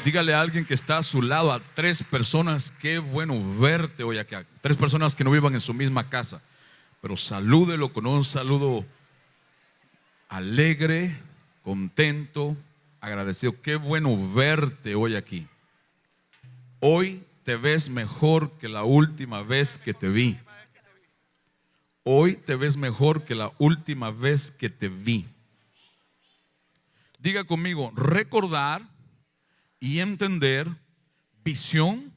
Dígale a alguien que está a su lado, a tres personas, qué bueno verte hoy acá. Tres personas que no vivan en su misma casa, pero salúdelo con un saludo alegre, contento, agradecido. Qué bueno verte hoy aquí. Hoy te ves mejor que la última vez que te vi. Hoy te ves mejor que la última vez que te vi. Diga conmigo, recordar y entender visión,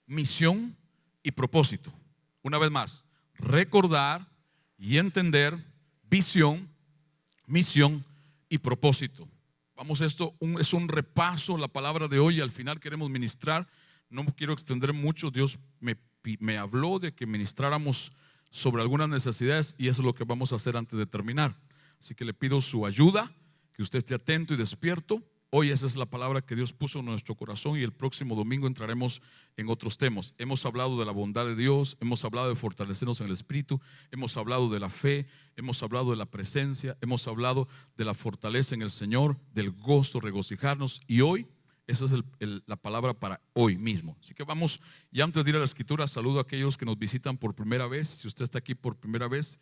misión y propósito. Una vez más, recordar y entender visión, misión y propósito. Vamos, esto es un repaso, la palabra de hoy, y al final queremos ministrar. No quiero extender mucho. Dios me habló de que ministráramos sobre algunas necesidades, y eso es lo que vamos a hacer antes de terminar. Así que le pido su ayuda, que usted esté atento y despierto. Hoy esa es la palabra que Dios puso en nuestro corazón, y el próximo domingo entraremos en otros temas. Hemos hablado de la bondad de Dios, hemos hablado de fortalecernos en el Espíritu, hemos hablado de la fe, hemos hablado de la presencia, hemos hablado de la fortaleza en el Señor, del gozo, regocijarnos, y hoy esa es la palabra para hoy mismo. Así que vamos, y antes de ir a la escritura, saludo a aquellos que nos visitan por primera vez. Si usted está aquí por primera vez,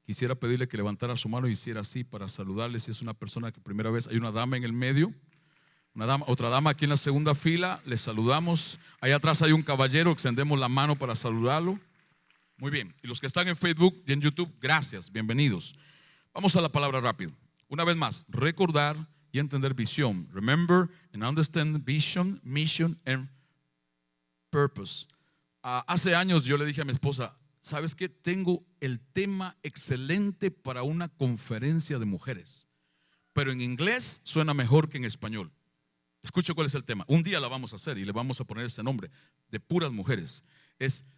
quisiera pedirle que levantara su mano y hiciera así para saludarle. Si es una persona que primera vez, hay una dama en el medio, una dama, otra dama aquí en la segunda fila, les saludamos. Allá atrás hay un caballero, extendemos la mano para saludarlo. Muy bien, y los que están en Facebook y en YouTube, gracias, bienvenidos. Vamos a la palabra rápido. Una vez más, recordar y entender visión. Remember and understand vision, mission and purpose. Hace años yo le dije a mi esposa, ¿sabes qué? Tengo el tema excelente para una conferencia de mujeres, pero en inglés suena mejor que en español. Escuche cuál es el tema. Un día la vamos a hacer y le vamos a poner ese nombre, de puras mujeres. Es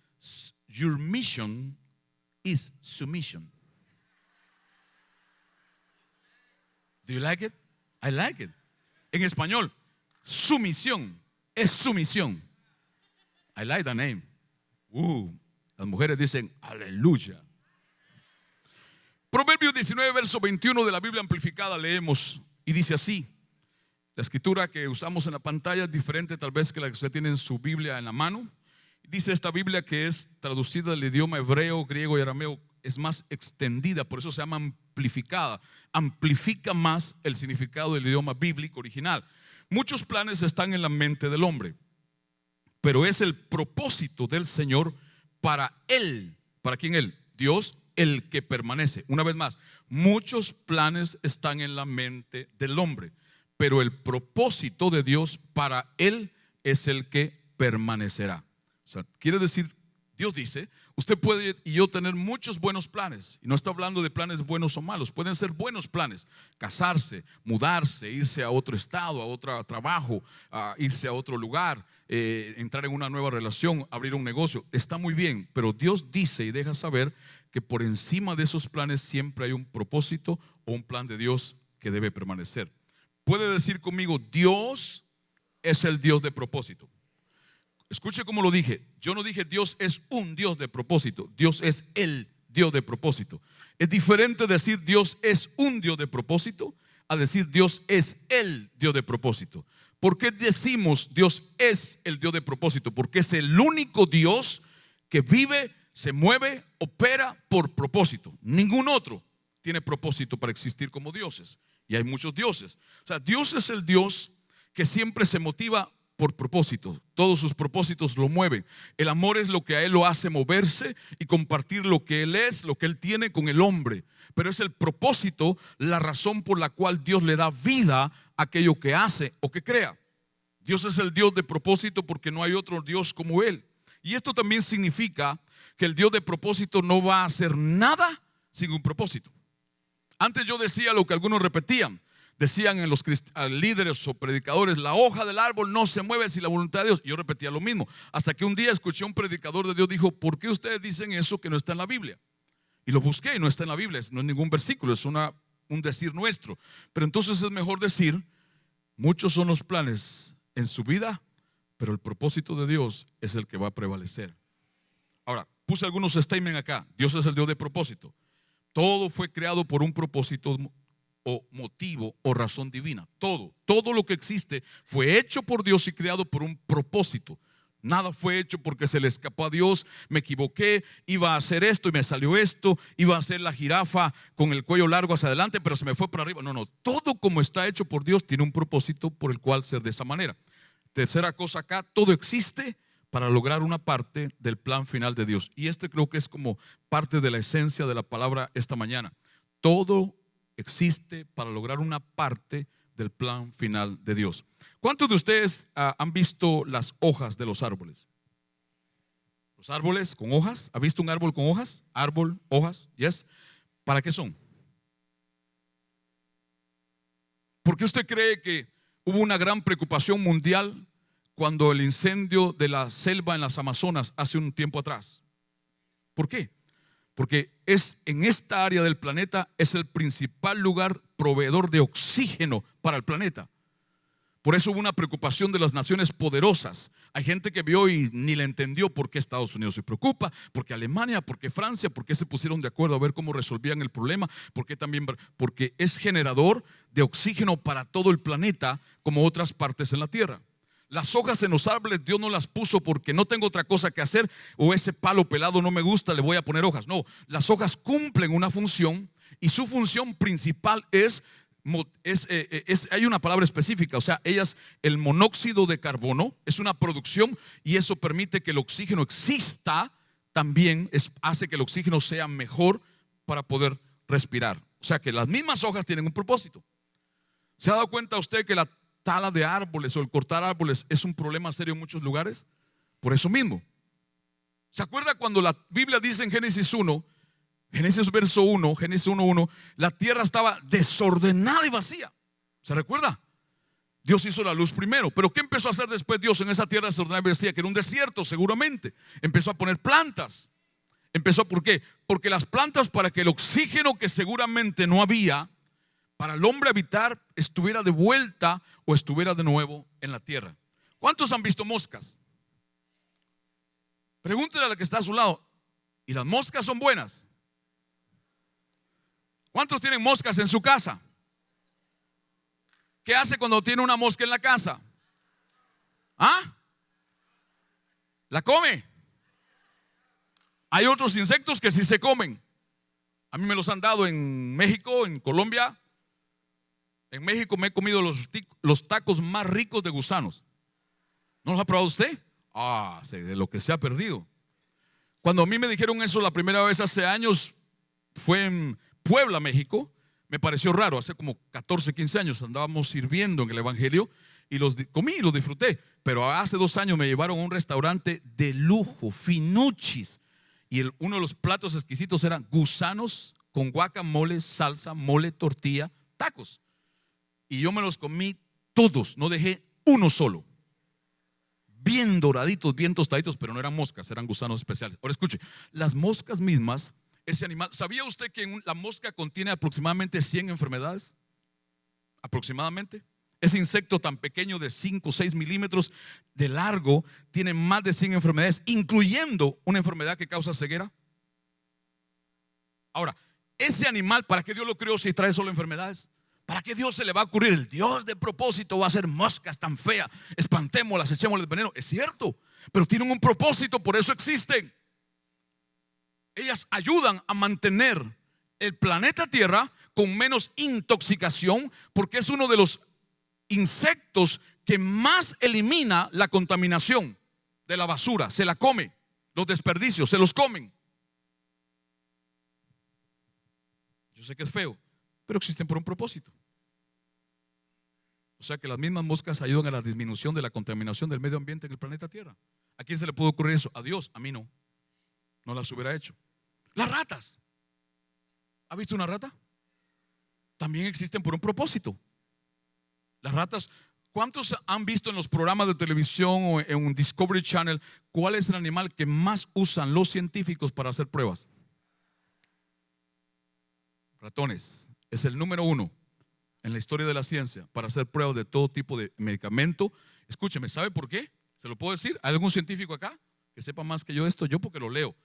Your mission is submission. Do you like it? I like it. En español, su misión es sumisión. I like the name. Las mujeres dicen aleluya. Proverbios 19, verso 21 de la Biblia amplificada leemos, y dice así. La escritura que usamos en la pantalla es diferente tal vez que la que usted tiene en su Biblia en la mano. Dice esta Biblia, que es traducida del idioma hebreo, griego y arameo, es más extendida, por eso se llama amplificada. Amplifica más el significado del idioma bíblico original. Muchos planes están en la mente del hombre, pero es el propósito del Señor para él. ¿Para quién él? Dios, el que permanece. Una vez más, muchos planes están en la mente del hombre, pero el propósito de Dios para él es el que permanecerá. O sea, quiere decir, Dios dice, usted puede y yo tener muchos buenos planes, y no está hablando de planes buenos o malos. Pueden ser buenos planes: casarse, mudarse, irse a otro estado, a otro trabajo, irse a otro lugar, entrar en una nueva relación, abrir un negocio. Está muy bien, pero Dios dice y deja saber que por encima de esos planes siempre hay un propósito o un plan de Dios que debe permanecer. Puede decir conmigo, Dios es el Dios de propósito. Escuche cómo lo dije. Yo no dije Dios es un Dios de propósito. Dios es el Dios de propósito. Es diferente decir Dios es un Dios de propósito a decir Dios es el Dios de propósito. ¿Por qué decimos Dios es el Dios de propósito? Porque es el único Dios que vive, se mueve, opera por propósito. Ningún otro tiene propósito para existir como dioses. Y hay muchos dioses. O sea, Dios es el Dios que siempre se motiva por propósito. Todos sus propósitos lo mueven. El amor es lo que a él lo hace moverse y compartir lo que él es, lo que él tiene con el hombre. Pero es el propósito, la razón por la cual Dios le da vida a aquello que hace o que crea. Dios es el Dios de propósito porque no hay otro Dios como él. Y esto también significa que el Dios de propósito no va a hacer nada sin un propósito. Antes yo decía lo que algunos repetían. Decían en los líderes o predicadores, la hoja del árbol no se mueve sin la voluntad de Dios. Yo repetía lo mismo, hasta que un día escuché a un predicador de Dios, dijo, ¿por qué ustedes dicen eso que no está en la Biblia? Y lo busqué y no está en la Biblia, no es ningún versículo, es un decir nuestro. Pero entonces es mejor decir, muchos son los planes en su vida, pero el propósito de Dios es el que va a prevalecer. Ahora, puse algunos statements acá. Dios es el Dios de propósito. Todo fue creado por un propósito o motivo o razón divina. Todo lo que existe fue hecho por Dios y creado por un propósito. Nada fue hecho porque se le escapó a Dios, me equivoqué, iba a hacer esto y me salió esto, iba a hacer la jirafa con el cuello largo hacia adelante, pero se me fue por arriba. No, todo como está hecho por Dios tiene un propósito por el cual ser de esa manera. Tercera cosa acá, todo existe para lograr una parte del plan final de Dios. Y creo que es como parte de la esencia de la palabra esta mañana. Todo existe para lograr una parte del plan final de Dios. ¿Cuántos de ustedes han visto las hojas de los árboles? Los árboles con hojas. ¿Ha visto un árbol con hojas? Árbol, hojas, yes. ¿Para qué son? ¿Por qué usted cree que hubo una gran preocupación mundial cuando el incendio de la selva en las Amazonas hace un tiempo atrás? ¿Por qué? Porque en esta área del planeta es el principal lugar proveedor de oxígeno para el planeta. Por eso hubo una preocupación de las naciones poderosas. Hay gente que vio y ni le entendió por qué Estados Unidos se preocupa, por qué Alemania, por qué Francia, por qué se pusieron de acuerdo a ver cómo resolvían el problema, porque es generador de oxígeno para todo el planeta como otras partes en la tierra. Las hojas en los árboles Dios no las puso porque no tengo otra cosa que hacer o ese palo pelado no me gusta, le voy a poner hojas. No, las hojas cumplen una función y su función principal hay una palabra específica, o sea, el monóxido de carbono es una producción y eso permite que el oxígeno exista también, hace que el oxígeno sea mejor para poder respirar. O sea que las mismas hojas tienen un propósito. ¿Se ha dado cuenta usted que la tala de árboles o el cortar árboles es un problema serio en muchos lugares? Por eso mismo. ¿Se acuerda cuando la Biblia dice en Génesis 1, Génesis verso 1, Génesis 1:1, la tierra estaba desordenada y vacía? ¿Se recuerda? Dios hizo la luz primero, pero ¿qué empezó a hacer después Dios en esa tierra desordenada y vacía? Que era un desierto seguramente. Empezó a poner plantas. ¿Por qué? Porque las plantas, para que el oxígeno que seguramente no había para el hombre habitar estuviera de vuelta o estuviera de nuevo en la tierra. ¿Cuántos han visto moscas? Pregúntele a la que está a su lado. ¿Y las moscas son buenas? ¿Cuántos tienen moscas en su casa? ¿Qué hace cuando tiene una mosca en la casa? ¿Ah? ¿La come? Hay otros insectos que sí se comen. A mí me los han dado en México, en Colombia. En México me he comido los tacos más ricos de gusanos. ¿No los ha probado usted? De lo que se ha perdido. Cuando a mí me dijeron eso la primera vez hace años, fue en Puebla, México. Me pareció raro, hace como 14, 15 años andábamos sirviendo en el evangelio y comí y los disfruté. Pero hace 2 años me llevaron a un restaurante de lujo, Finucci's, y uno de los platos exquisitos eran gusanos con guacamole, salsa, mole, tortilla, tacos. Y yo me los comí todos, no dejé uno solo. Bien doraditos, bien tostaditos, pero no eran moscas, eran gusanos especiales. Ahora escuche, las moscas mismas, ese animal, ¿sabía usted que la mosca contiene aproximadamente 100 enfermedades? Aproximadamente. Ese insecto tan pequeño de 5 o 6 milímetros de largo tiene más de 100 enfermedades, incluyendo una enfermedad que causa ceguera. Ahora, ese animal, ¿para qué Dios lo creó si trae solo enfermedades? ¿Para qué Dios se le va a ocurrir? El Dios de propósito va a hacer moscas tan feas, espantémoslas, echémosles veneno. Es cierto, pero tienen un propósito, por eso existen. Ellas ayudan a mantener el planeta Tierra con menos intoxicación, porque es uno de los insectos que más elimina la contaminación de la basura. Se la come, los desperdicios se los comen. Yo sé que es feo, pero existen por un propósito. O sea que las mismas moscas ayudan a la disminución de la contaminación del medio ambiente en el planeta Tierra. ¿A quién se le puede ocurrir eso? A Dios, a mí no. No las hubiera hecho. Las ratas. ¿Ha visto una rata? También existen por un propósito. Las ratas, ¿cuántos han visto en los programas de televisión o en un Discovery Channel cuál es el animal que más usan los científicos para hacer pruebas? Ratones. Es el número 1 en la historia de la ciencia para hacer pruebas de todo tipo de medicamento. Escúcheme, ¿sabe por qué? ¿Se lo puedo decir? ¿Hay algún científico acá que sepa más que yo esto? Yo porque lo leo.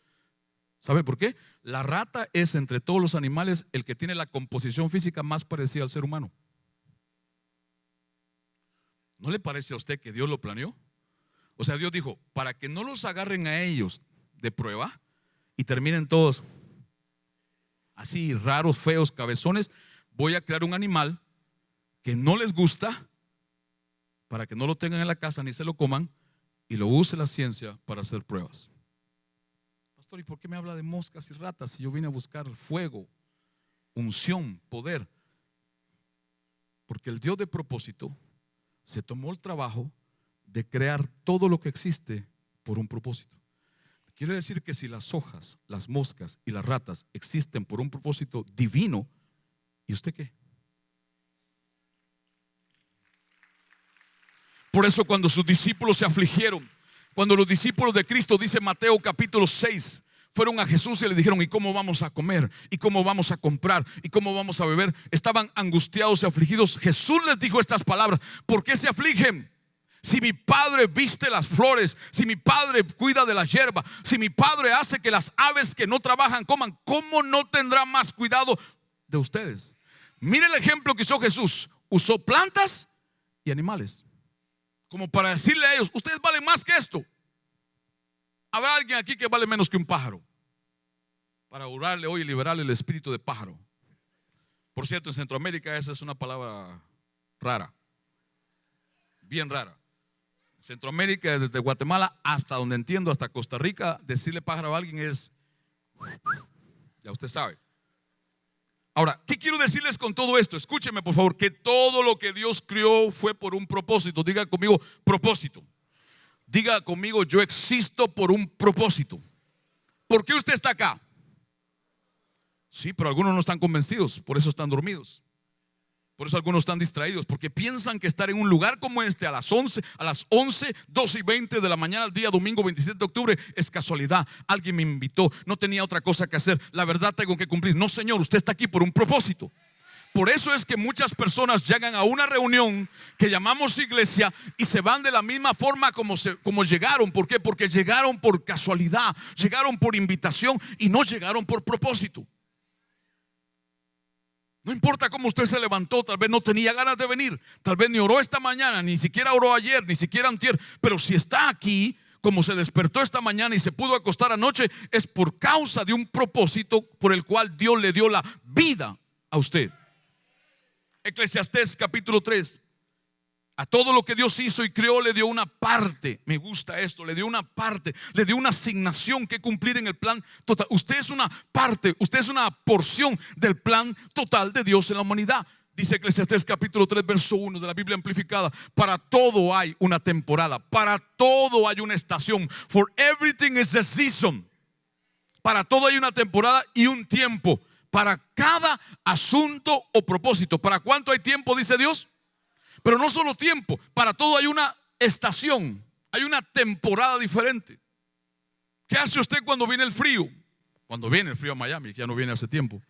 ¿Sabe por qué? La rata es entre todos los animales el que tiene la composición física más parecida al ser humano. ¿No le parece a usted que Dios lo planeó? O sea, Dios dijo, para que no los agarren a ellos de prueba y terminen todos así raros, feos, cabezones, voy a crear un animal que no les gusta para que no lo tengan en la casa ni se lo coman y lo use la ciencia para hacer pruebas. Pastor, ¿y por qué me habla de moscas y ratas si yo vine a buscar fuego, unción, poder? Porque el Dios de propósito se tomó el trabajo de crear todo lo que existe por un propósito. Quiere decir que si las hojas, las moscas y las ratas existen por un propósito divino, ¿y usted qué? Por eso cuando sus discípulos se afligieron, cuando los discípulos de Cristo, dice Mateo capítulo 6, fueron a Jesús y le dijeron, ¿y cómo vamos a comer? ¿Y cómo vamos a comprar? ¿Y cómo vamos a beber? Estaban angustiados y afligidos. Jesús les dijo estas palabras: ¿por qué se afligen? Si mi Padre viste las flores, si mi Padre cuida de la hierba, si mi Padre hace que las aves que no trabajan coman, ¿cómo no tendrá más cuidado de ustedes? Mire el ejemplo que hizo Jesús. Usó plantas y animales como para decirle a ellos, ustedes valen más que esto. ¿Habrá alguien aquí que vale menos que un pájaro? Para orarle hoy y liberarle el espíritu de pájaro. Por cierto, en Centroamérica esa es una palabra rara, bien rara. Centroamérica, desde Guatemala hasta donde entiendo, hasta Costa Rica, decirle pájaro a alguien es, ya usted sabe. Ahora, ¿qué quiero decirles con todo esto? Escúcheme por favor, que todo lo que Dios creó fue por un propósito. Diga conmigo, propósito. Diga conmigo, yo existo por un propósito. ¿Por qué usted está acá? Sí, pero algunos no están convencidos, por eso están dormidos. Por eso algunos están distraídos, porque piensan que estar en un lugar como este a las 11, 12 y 20 de la mañana, el día domingo 27 de octubre, es casualidad. Alguien me invitó, no tenía otra cosa que hacer. La verdad tengo que cumplir. No, señor, usted está aquí por un propósito. Por eso es que muchas personas llegan a una reunión que llamamos iglesia y se van de la misma forma como llegaron. ¿Por qué? Porque llegaron por casualidad, llegaron por invitación y no llegaron por propósito. No importa cómo usted se levantó, tal vez no tenía ganas de venir, tal vez ni oró esta mañana, ni siquiera oró ayer, ni siquiera antier, pero si está aquí, como se despertó esta mañana y se pudo acostar anoche, es por causa de un propósito por el cual Dios le dio la vida a usted. Eclesiastés capítulo 3. A todo lo que Dios hizo y creó le dio una parte. Me gusta esto, le dio una parte, le dio una asignación que cumplir en el plan total. Usted es una parte, usted es una porción del plan total de Dios en la humanidad. Dice Eclesiastés capítulo 3 verso 1 de la Biblia amplificada: para todo hay una temporada, para todo hay una estación. For everything is a season. Para todo hay una temporada y un tiempo, para cada asunto o propósito. ¿Para cuánto hay tiempo, dice Dios? Pero no solo tiempo, para todo hay una estación, hay una temporada diferente. ¿Qué hace usted cuando viene el frío? Cuando viene el frío a Miami, que ya no viene hace tiempo.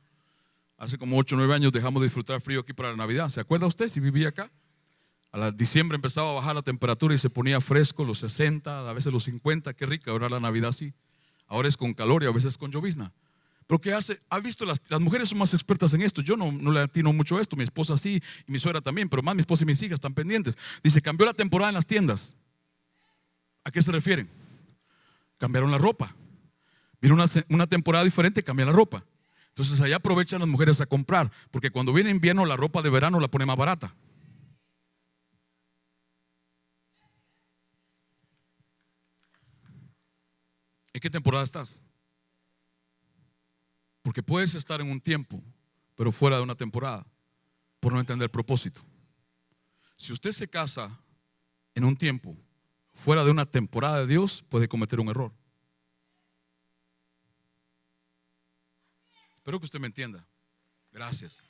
Hace como 8 o 9 años dejamos de disfrutar frío aquí para la Navidad. ¿Se acuerda usted si vivía acá? A diciembre empezaba a bajar la temperatura y se ponía fresco, los 60, a veces los 50. Qué rica ahora la Navidad así. Ahora es con calor y a veces con llovizna. Pero ¿qué hace? ¿Ha visto? Las mujeres son más expertas en esto. Yo no le atino mucho a esto. Mi esposa sí y mi suegra también, pero más mi esposa y mis hijas están pendientes. Dice, cambió la temporada en las tiendas. ¿A qué se refieren? Cambiaron la ropa. Vino una temporada diferente, cambian la ropa. Entonces allá aprovechan las mujeres a comprar, porque cuando viene invierno la ropa de verano la pone más barata. ¿En qué temporada estás? Porque puedes estar en un tiempo, pero fuera de una temporada, por no entender propósito. Si usted se casa en un tiempo fuera de una temporada de Dios, puede cometer un error. Espero que usted me entienda. Gracias.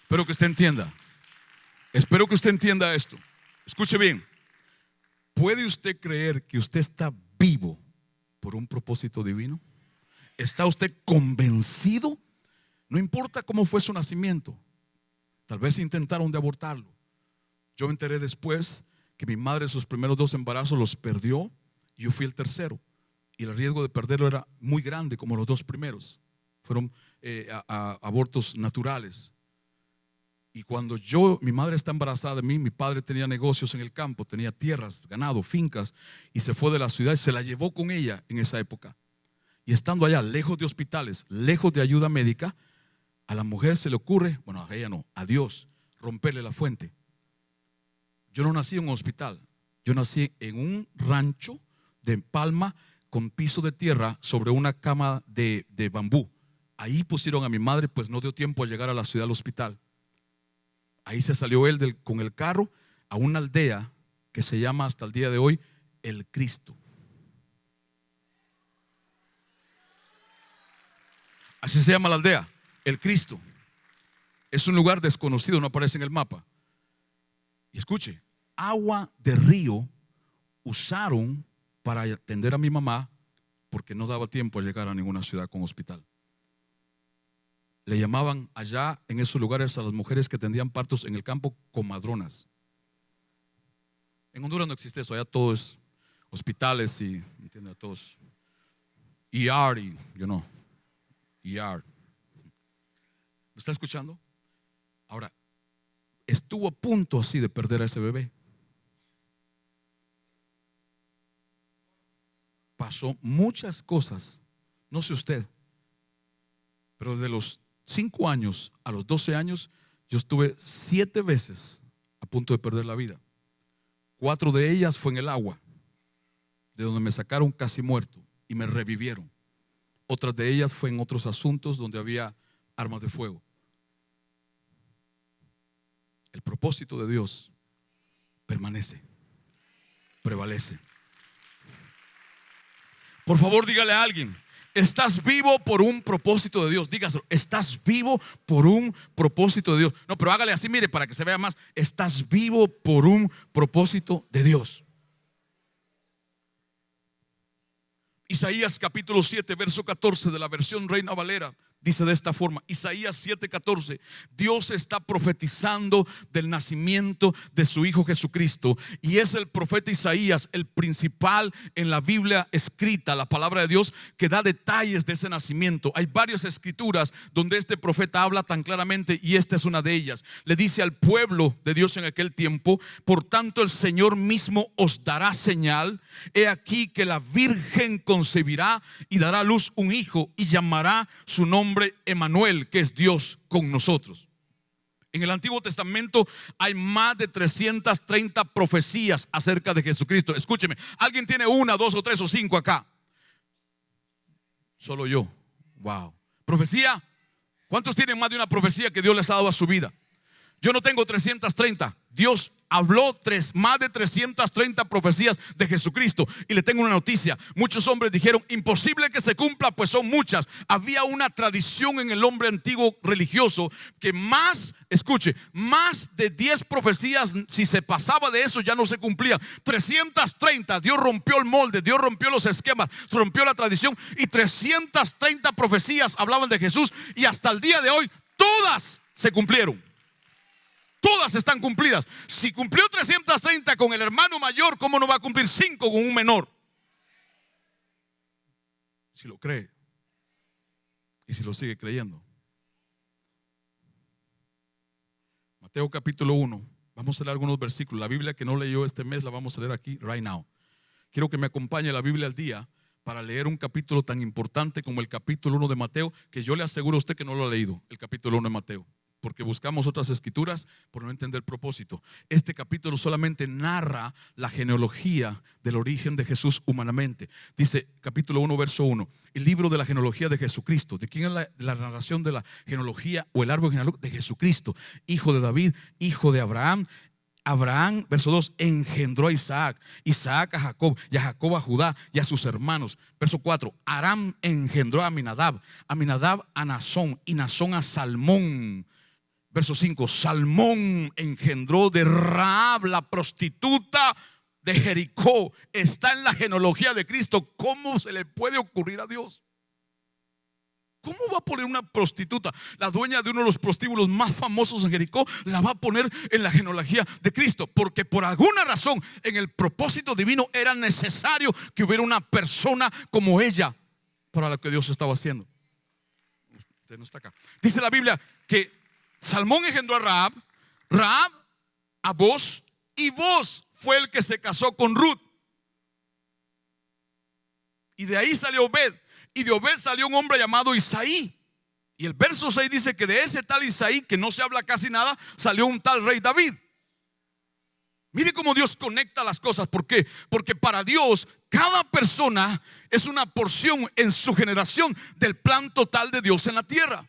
Espero que usted entienda. Espero que usted entienda esto. Escuche bien. ¿Puede usted creer que usted está vivo por un propósito divino? ¿Está usted convencido? No importa cómo fue su nacimiento. Tal vez intentaron de abortarlo. Yo me enteré después que mi madre sus primeros 2 embarazos los perdió y yo fui el tercero. y el riesgo de perderlo era muy grande, como los dos primeros. Fueron abortos naturales. Y cuando mi madre está embarazada de mí, mi padre tenía negocios en el campo, tenía tierras, ganado, fincas, y se fue de la ciudad y se la llevó con ella en esa época. Y estando allá, lejos de hospitales, lejos de ayuda médica, a la mujer se le ocurre, bueno, a ella no, a Dios, romperle la fuente. Yo no nací en un hospital, yo nací en un rancho de palma con piso de tierra sobre una cama de bambú. Ahí pusieron a mi madre, pues no dio tiempo a llegar a la ciudad del hospital. Ahí se salió él con el carro a una aldea que se llama hasta el día de hoy El Cristo. Así se llama la aldea, El Cristo. Es un lugar desconocido, no aparece en el mapa. Y escuche, agua de río usaron para atender a mi mamá porque no daba tiempo a llegar a ninguna ciudad con hospital. Le llamaban allá en esos lugares a las mujeres que atendían partos en el campo comadronas. En Honduras no existe eso, allá todo es hospitales y, ¿entiendes? Todos ER y ER. ¿Me está escuchando? Ahora, estuvo a punto así de perder a ese bebé. Pasó muchas cosas, no sé usted, pero de los 5 años a los 12 años yo estuve 7 veces a punto de perder la vida. 4 de ellas fue en el agua, de donde me sacaron casi muerto y me revivieron. Otras de ellas fue en otros asuntos donde había armas de fuego. El propósito de Dios permanece, prevalece. Por favor, dígale a alguien: estás vivo por un propósito de Dios. Dígaselo, estás vivo por un propósito de Dios. No, pero hágale así, mire, para que se vea más. Estás vivo por un propósito de Dios. Isaías capítulo 7, verso 14 de la versión Reina Valera dice de esta forma: Isaías 7:14, Dios está profetizando del nacimiento de su Hijo Jesucristo, y es el profeta Isaías el principal en la Biblia escrita, la palabra de Dios, que da detalles de ese nacimiento. Hay varias escrituras donde este profeta habla tan claramente, y esta es una de ellas. Le dice al pueblo de Dios en aquel tiempo: por tanto el Señor mismo os dará señal, he aquí que la virgen concebirá y dará a luz un hijo, y llamará su nombre Emanuel, que es Dios con nosotros. En el Antiguo Testamento hay más de 330 profecías acerca de Jesucristo. Escúcheme, ¿alguien tiene 1, 2 o 3 o 5 acá? Solo yo. Wow. ¿Profecía? ¿Cuántos tienen más de una profecía que Dios les ha dado a su vida? Yo no tengo 330. Dios habló más de 330 profecías de Jesucristo. Y le tengo una noticia: muchos hombres dijeron imposible que se cumpla, pues son muchas. Había una tradición en el hombre antiguo religioso que escuche, más de 10 profecías, si se pasaba de eso, ya no se cumplían. 330, Dios rompió el molde, Dios rompió los esquemas, rompió la tradición, y 330 profecías hablaban de Jesús, y hasta el día de hoy todas se cumplieron. Todas están cumplidas. Si cumplió 330 con el hermano mayor, ¿cómo no va a cumplir 5 con un menor? Si lo cree y si lo sigue creyendo. Mateo capítulo 1. Vamos a leer algunos versículos. La Biblia que no leyó este mes la vamos a leer aquí, right now. Quiero que me acompañe la Biblia al día para leer un capítulo tan importante como el capítulo 1 de Mateo, que yo le aseguro a usted que no lo ha leído, el capítulo 1 de Mateo, porque buscamos otras escrituras por no entender el propósito. Este capítulo solamente narra la genealogía del origen de Jesús humanamente. Dice capítulo 1, verso 1: el libro de la genealogía de Jesucristo. ¿De quién es la narración de la genealogía o el árbol genealógico? De Jesucristo, hijo de David, hijo de Abraham. Abraham, verso 2, engendró a Isaac, Isaac a Jacob, y a Jacob a Judá y a sus hermanos. Verso 4, Aram engendró a Aminadab, Aminadab a Nazón, y Nazón a Salmón. Verso 5, Salmón engendró de Rahab, la prostituta de Jericó. Está en la genealogía de Cristo. ¿Cómo se le puede ocurrir a Dios? ¿Cómo va a poner una prostituta, la dueña de uno de los prostíbulos más famosos en Jericó, la va a poner en la genealogía de Cristo? Porque por alguna razón en el propósito divino era necesario que hubiera una persona como ella para lo que Dios estaba haciendo. Usted no está acá. Dice la Biblia que Salmón engendró a Rahab, Rahab a Boz, y Boz fue el que se casó con Ruth. Y de ahí salió Obed. Y de Obed salió un hombre llamado Isaí. Y el verso 6 dice que de ese tal Isaí, que no se habla casi nada, salió un tal rey David. Mire cómo Dios conecta las cosas. ¿Por qué? Porque para Dios cada persona es una porción en su generación del plan total de Dios en la tierra.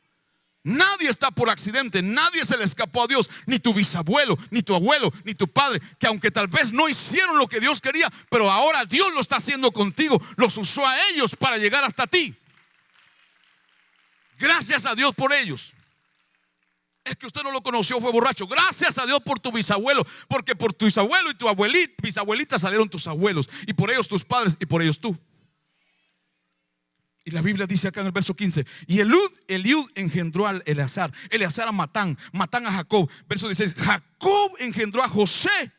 Nadie está por accidente, nadie se le escapó a Dios, ni tu bisabuelo, ni tu abuelo, ni tu padre, que aunque tal vez no hicieron lo que Dios quería, pero ahora Dios lo está haciendo contigo, los usó a ellos para llegar hasta ti. Gracias a Dios por ellos. Es que usted no lo conoció, fue borracho. Gracias a Dios por tu bisabuelo, porque por tu bisabuelo y tu abuelita, bisabuelita salieron tus abuelos, y por ellos tus padres, y por ellos tú. Y la Biblia dice acá en el verso 15: y Eliud engendró a Eleazar, Eleazar a Matán, Matán a Jacob. Verso 16: Jacob engendró a José.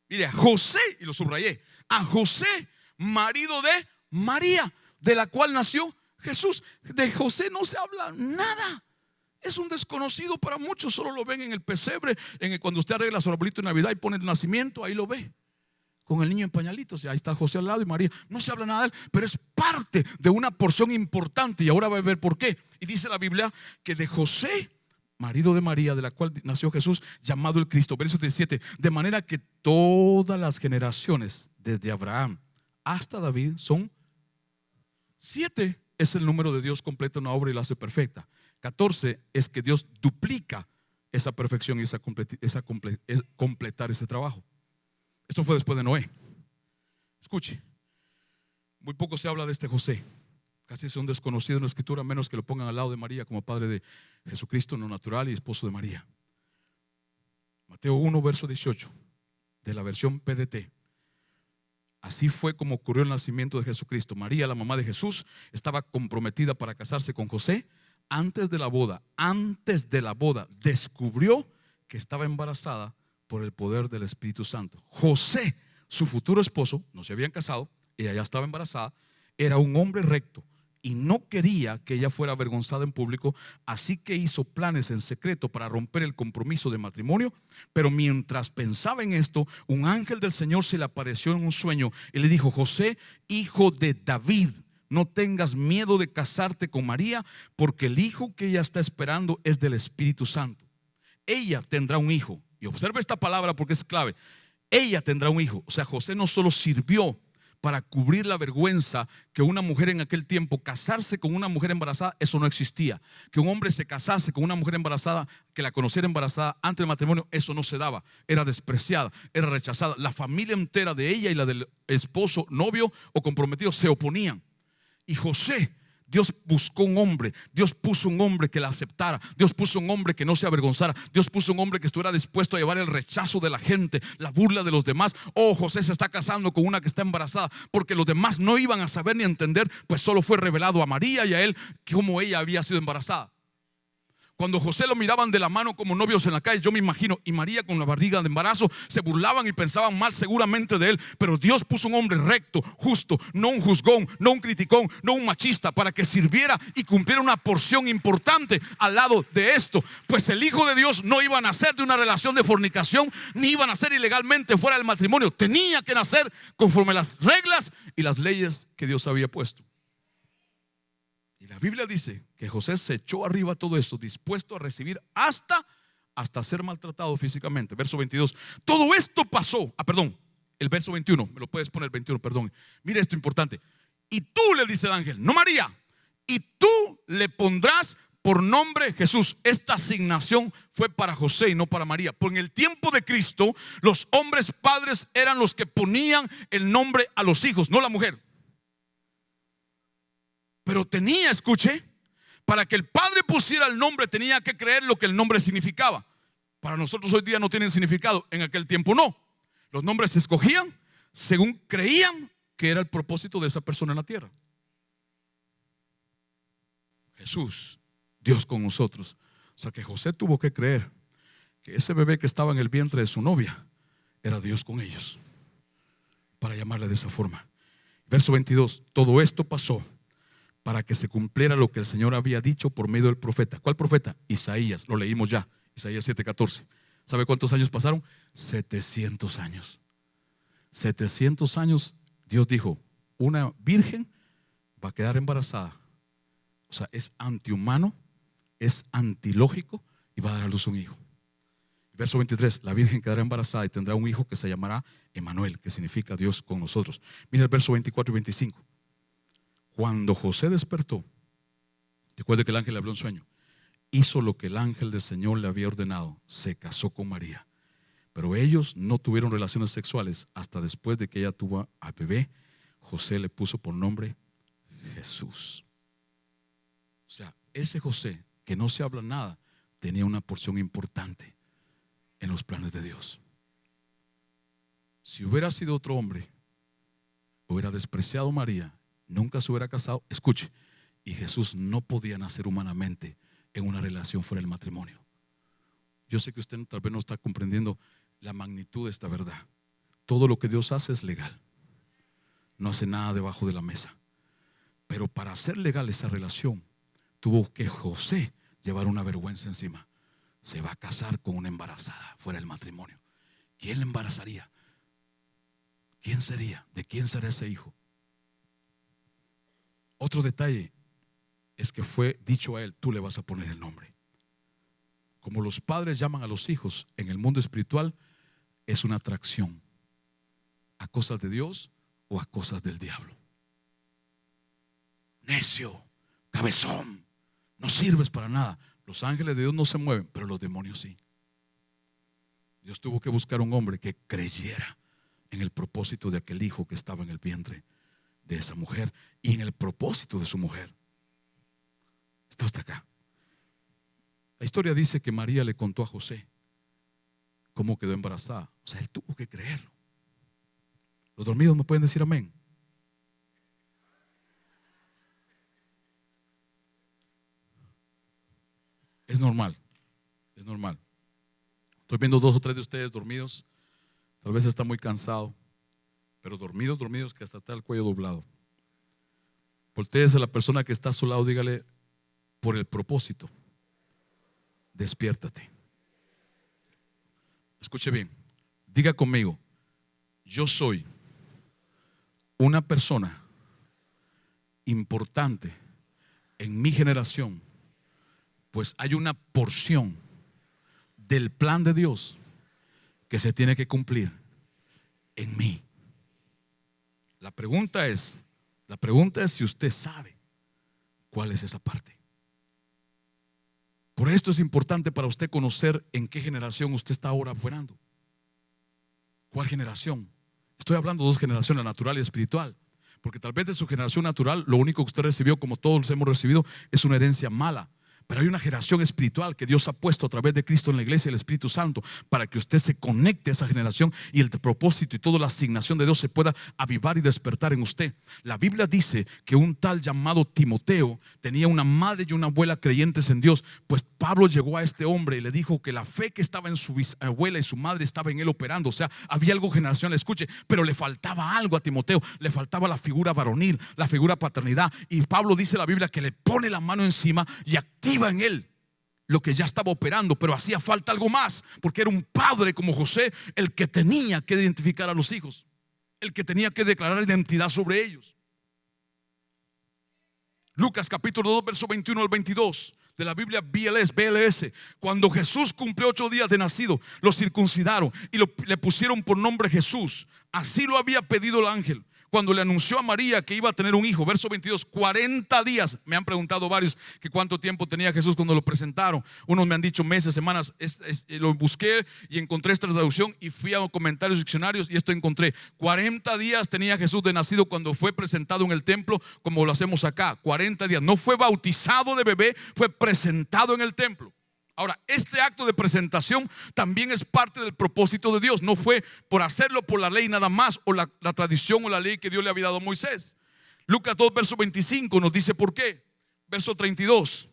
Mire, a José, y lo subrayé, a José, marido de María, de la cual nació Jesús. De José no se habla nada. Es un desconocido para muchos. Solo lo ven en el pesebre, cuando usted arregla su arbolito de Navidad y pone el nacimiento, ahí lo ve con el niño en pañalitos, y ahí está José al lado y María. No se habla nada de él, pero es parte de una porción importante. Y ahora va a ver por qué. Y dice la Biblia que de José, marido de María, de la cual nació Jesús, llamado el Cristo. Verso 17: de manera que todas las generaciones desde Abraham hasta David son 7. Es el número de Dios, completa una obra y la hace perfecta. 14 es que Dios duplica esa perfección y completar ese trabajo. Esto fue después de Noé. Escuche, muy poco se habla de este José. Casi es un desconocido en la escritura, menos que lo pongan al lado de María como padre de Jesucristo no natural y esposo de María. Mateo 1 verso 18 de la versión PDT. Así fue como ocurrió el nacimiento de Jesucristo. María, la mamá de Jesús, estaba comprometida para casarse con José. Antes de la boda descubrió que estaba embarazada por el poder del Espíritu Santo. José, su futuro esposo, no se habían casado, ella ya estaba embarazada, era un hombre recto y no quería que ella fuera avergonzada en público, así que hizo planes en secreto para romper el compromiso de matrimonio. Pero mientras pensaba en esto, un ángel del Señor se le apareció en un sueño y le dijo: José, hijo de David, no tengas miedo de casarte con María, porque el hijo que ella está esperando es del Espíritu Santo. Ella tendrá un hijo. Y observe esta palabra porque es clave. Ella tendrá un hijo. O sea, José no solo sirvió para cubrir la vergüenza que una mujer en aquel tiempo, casarse con una mujer embarazada, eso no existía. Que un hombre se casase con una mujer embarazada, que la conociera embarazada antes del matrimonio, eso no se daba. Era despreciada, era rechazada. La familia entera de ella y la del esposo, novio o comprometido se oponían. Y José, Dios buscó un hombre, Dios puso un hombre que la aceptara, Dios puso un hombre que no se avergonzara, Dios puso un hombre que estuviera dispuesto a llevar el rechazo de la gente, la burla de los demás. Oh, José se está casando con una que está embarazada, porque los demás no iban a saber ni a entender, pues solo fue revelado a María y a él cómo ella había sido embarazada. Cuando José lo miraban de la mano como novios en la calle, yo me imagino, y María con la barriga de embarazo, se burlaban y pensaban mal seguramente de él. Pero Dios puso un hombre recto, justo, no un juzgón, no un criticón, no un machista, para que sirviera y cumpliera una porción importante al lado de esto. Pues el Hijo de Dios no iba a nacer de una relación de fornicación, ni iba a nacer ilegalmente fuera del matrimonio. Tenía que nacer conforme las reglas y las leyes que Dios había puesto. Y la Biblia dice que José se echó arriba a todo esto, dispuesto a recibir hasta ser maltratado físicamente. Verso 22. Todo esto pasó. El verso 21. Me lo puedes poner 21, perdón. Mira esto importante. Y tú, le dice el ángel, no María, y tú le pondrás por nombre Jesús. Esta asignación fue para José y no para María. Porque en el tiempo de Cristo, los hombres padres eran los que ponían el nombre a los hijos, no la mujer. Pero tenía, escuche, para que el padre pusiera el nombre, tenía que creer lo que el nombre significaba. Para nosotros hoy día no tienen significado, en aquel tiempo no. Los nombres se escogían según creían que era el propósito de esa persona en la tierra. Jesús, Dios con nosotros. O sea que José tuvo que creer que ese bebé que estaba en el vientre de su novia era Dios con ellos, para llamarle de esa forma. Verso 22, todo esto pasó para que se cumpliera lo que el Señor había dicho por medio del profeta. ¿Cuál profeta? Isaías, lo leímos ya, Isaías 7:14. ¿Sabe cuántos años pasaron? 700 años. 700 años Dios dijo, una virgen va a quedar embarazada. O sea, es antihumano, es antilógico y va a dar a luz un hijo. Verso 23, la virgen quedará embarazada y tendrá un hijo que se llamará Emanuel, que significa Dios con nosotros. Mira el verso 24 y 25. Cuando José despertó, recuerde que el ángel le habló en sueño, hizo lo que el ángel del Señor le había ordenado, se casó con María. Pero ellos no tuvieron relaciones sexuales hasta después de que ella tuvo al bebé. José le puso por nombre Jesús. O sea, ese José, que no se habla nada, tenía una porción importante en los planes de Dios. Si hubiera sido otro hombre, hubiera despreciado a María, nunca se hubiera casado. Escuche, y Jesús no podía nacer humanamente en una relación fuera del matrimonio. Yo sé que usted tal vez no está comprendiendo la magnitud de esta verdad. Todo lo que Dios hace es legal, no hace nada debajo de la mesa. Pero para hacer legal esa relación, tuvo que José llevar una vergüenza encima. Se va a casar con una embarazada fuera del matrimonio. ¿Quién le embarazaría? ¿Quién sería? ¿De quién será ese hijo? Otro detalle es que fue dicho a él, tú le vas a poner el nombre. Como los padres llaman a los hijos en el mundo espiritual, es una atracción a cosas de Dios o a cosas del diablo. Necio, cabezón, no sirves para nada. Los ángeles de Dios no se mueven, pero los demonios sí. Dios tuvo que buscar un hombre que creyera en el propósito de aquel hijo que estaba en el vientre de esa mujer y en el propósito de su mujer. Está hasta acá. La historia dice que María le contó a José cómo quedó embarazada. O sea, él tuvo que creerlo. Los dormidos me pueden decir amén. Es normal, es normal. Estoy viendo 2 o 3 de ustedes dormidos. Tal vez está muy cansado, pero dormidos que hasta está el cuello doblado. Voltéese a la persona que está a su lado, dígale, por el propósito, despiértate. Escuche bien, diga conmigo, yo soy una persona importante en mi generación, pues hay una porción del plan de Dios que se tiene que cumplir en mí. La pregunta es si usted sabe cuál es esa parte. Por esto es importante para usted conocer en qué generación usted está ahora operando. ¿Cuál generación? Estoy hablando de 2 generaciones, la natural y espiritual. Porque tal vez de su generación natural, lo único que usted recibió, como todos hemos recibido, es una herencia mala. Pero hay una generación espiritual que Dios ha puesto a través de Cristo en la iglesia, el Espíritu Santo, para que usted se conecte a esa generación y el propósito y toda la asignación de Dios se pueda avivar y despertar en usted. La Biblia dice que un tal llamado Timoteo tenía una madre y una abuela creyentes en Dios. Pues Pablo llegó a este hombre y le dijo que la fe que estaba en su abuela y su madre estaba en él operando. O sea, había algo generacional, escuche, pero le faltaba algo a Timoteo. Le faltaba la figura varonil, la figura paternidad. Y Pablo dice en la Biblia que le pone la mano encima y activa en él lo que ya estaba operando, pero hacía falta algo más, porque era un padre como José el que tenía que identificar a los hijos, el que tenía que declarar identidad sobre ellos. Lucas capítulo 2 verso 21 al 22 de la Biblia BLS. Cuando Jesús cumplió 8 días de nacido, lo circuncidaron y le pusieron por nombre Jesús. Así lo había pedido el ángel cuando le anunció a María que iba a tener un hijo. Verso 22, 40 días. Me han preguntado varios que cuánto tiempo tenía Jesús cuando lo presentaron. Unos me han dicho meses, semanas. Lo busqué y encontré esta traducción y fui a comentarios diccionarios y esto encontré. 40 días tenía Jesús de nacido cuando fue presentado en el templo, como lo hacemos acá. 40 días. No fue bautizado de bebé, fue presentado en el templo. Ahora, este acto de presentación también es parte del propósito de Dios. No fue por hacerlo por la ley nada más, o la tradición o la ley que Dios le había dado a Moisés. Lucas 2 verso 25 nos dice por qué. verso 32.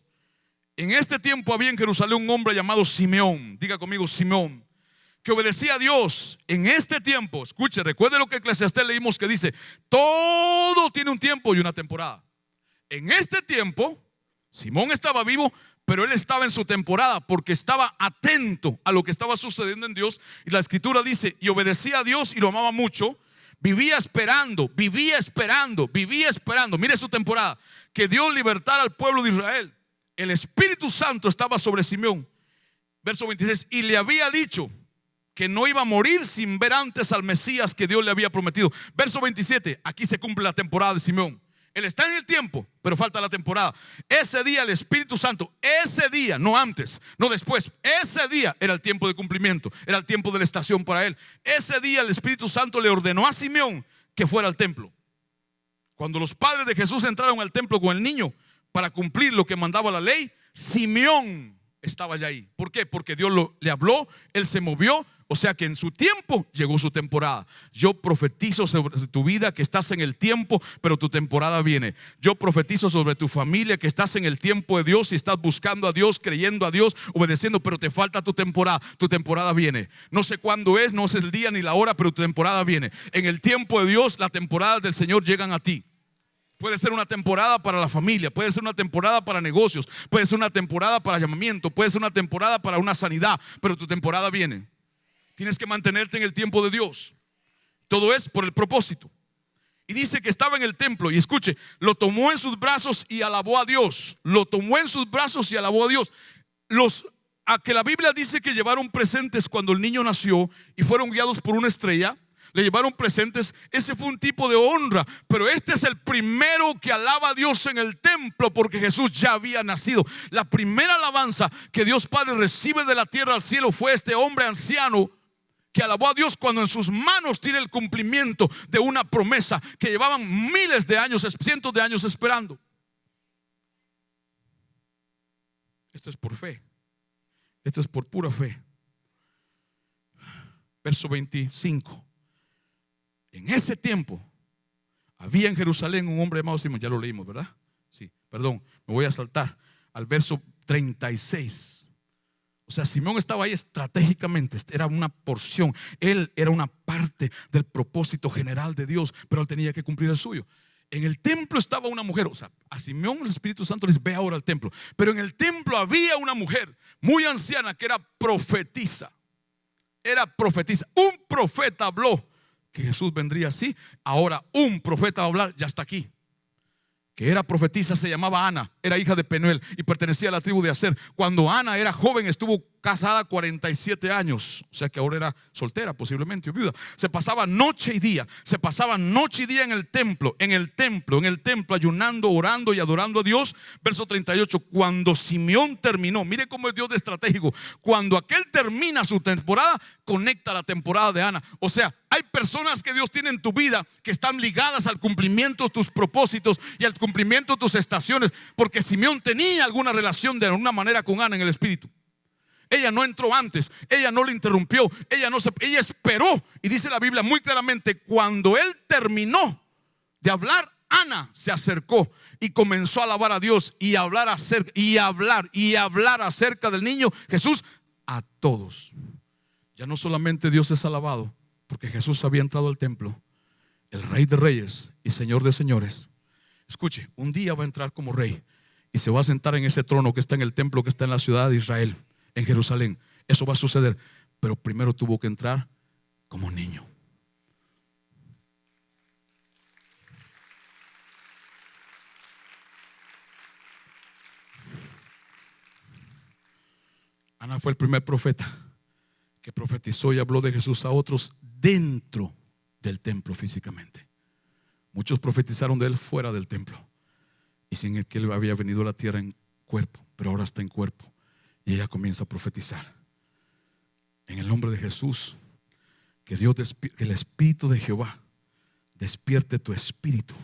En este tiempo había en Jerusalén un hombre llamado Simeón. Diga conmigo, Simeón, que obedecía a Dios. En este tiempo, escuche, recuerde lo que Eclesiastés leímos, que dice: todo tiene un tiempo y una temporada. En este tiempo Simón estaba vivo, pero él estaba en su temporada, porque estaba atento a lo que estaba sucediendo en Dios. Y la escritura dice: y obedecía a Dios y lo amaba mucho. Vivía esperando. Mire su temporada, que Dios libertara al pueblo de Israel. El Espíritu Santo estaba sobre Simeón. Verso 26. Y le había dicho que no iba a morir sin ver antes al Mesías que Dios le había prometido. Verso 27. Aquí se cumple la temporada de Simeón. Él está en el tiempo, pero falta la temporada. Ese día el Espíritu Santo, ese día, no antes, no después, ese día era el tiempo de cumplimiento, era el tiempo de la estación para él. Ese día el Espíritu Santo le ordenó a Simeón que fuera al templo. Cuando los padres de Jesús entraron al templo con el niño para cumplir lo que mandaba la ley, Simeón estaba ya ahí. ¿Por qué? Porque Dios le habló, él se movió. O sea que en su tiempo llegó su temporada. Yo profetizo sobre tu vida que estás en el tiempo, pero tu temporada viene. Yo profetizo sobre tu familia que estás en el tiempo de Dios y estás buscando a Dios, creyendo a Dios, obedeciendo, pero te falta tu temporada. Tu temporada viene. No sé cuándo es, no sé el día ni la hora, pero tu temporada viene. En el tiempo de Dios, las temporadas del Señor llegan a ti. Puede ser una temporada para la familia, puede ser una temporada para negocios, puede ser una temporada para llamamiento, puede ser una temporada para una sanidad, pero tu temporada viene. Tienes que mantenerte en el tiempo de Dios. Todo es por el propósito. Y dice que estaba en el templo, y escuche, lo tomó en sus brazos y alabó a Dios. Lo tomó en sus brazos y alabó a Dios. A que la Biblia dice que llevaron presentes cuando el niño nació y fueron guiados por una estrella. Le llevaron presentes. Ese fue un tipo de honra. Pero este es el primero que alaba a Dios en el templo, porque Jesús ya había nacido. La primera alabanza que Dios Padre recibe de la tierra al cielo fue este hombre anciano que alabó a Dios cuando en sus manos tiene el cumplimiento de una promesa que llevaban miles de años, cientos de años esperando. Esto es por fe. Esto es por pura fe. Verso 25. En ese tiempo había en Jerusalén un hombre llamado Simón. Ya lo leímos, ¿verdad? Sí, perdón, me voy a saltar al verso 36. O sea, Simón estaba ahí estratégicamente, era una porción. Él era una parte del propósito general de Dios, pero él tenía que cumplir el suyo. En el templo estaba una mujer. O sea, a Simón el Espíritu Santo le dice: ve ahora al templo. Pero en el templo había una mujer muy anciana que era profetisa. Era profetisa. Un profeta habló que Jesús vendría así. Ahora un profeta va a hablar, ya está aquí. Que era profetisa, se llamaba Ana, era hija de Penuel y pertenecía a la tribu de Aser. Cuando Ana era joven estuvo casada 47 años, o sea que ahora era soltera posiblemente o viuda. Se pasaba noche y día en el templo, ayunando, orando y adorando a Dios. Verso 38, cuando Simeón terminó, mire cómo es Dios de estratégico. Cuando aquel termina su temporada, conecta la temporada de Ana. O sea, hay personas que Dios tiene en tu vida que están ligadas al cumplimiento de tus propósitos y al cumplimiento de tus estaciones, porque Simeón tenía alguna relación de alguna manera con Ana en el espíritu. Ella no entró antes, ella no le interrumpió, ella esperó. Y dice la Biblia muy claramente: cuando él terminó de hablar, Ana se acercó y comenzó a alabar a Dios y a hablar acerca del niño Jesús a todos. Ya no solamente Dios es alabado porque Jesús había entrado al templo, el Rey de Reyes y Señor de Señores. Escuche, un día va a entrar como rey y se va a sentar en ese trono que está en el templo, que está en la ciudad de Israel, en Jerusalén. Eso va a suceder, pero primero tuvo que entrar como niño. Ana fue el primer profeta que profetizó y habló de Jesús a otros dentro del templo físicamente. Muchos profetizaron de él fuera del templo y sin el que él había venido a la tierra en cuerpo, pero ahora está en cuerpo. Y ella comienza a profetizar en el nombre de Jesús. Que Dios, que el Espíritu de Jehová despierte tu espíritu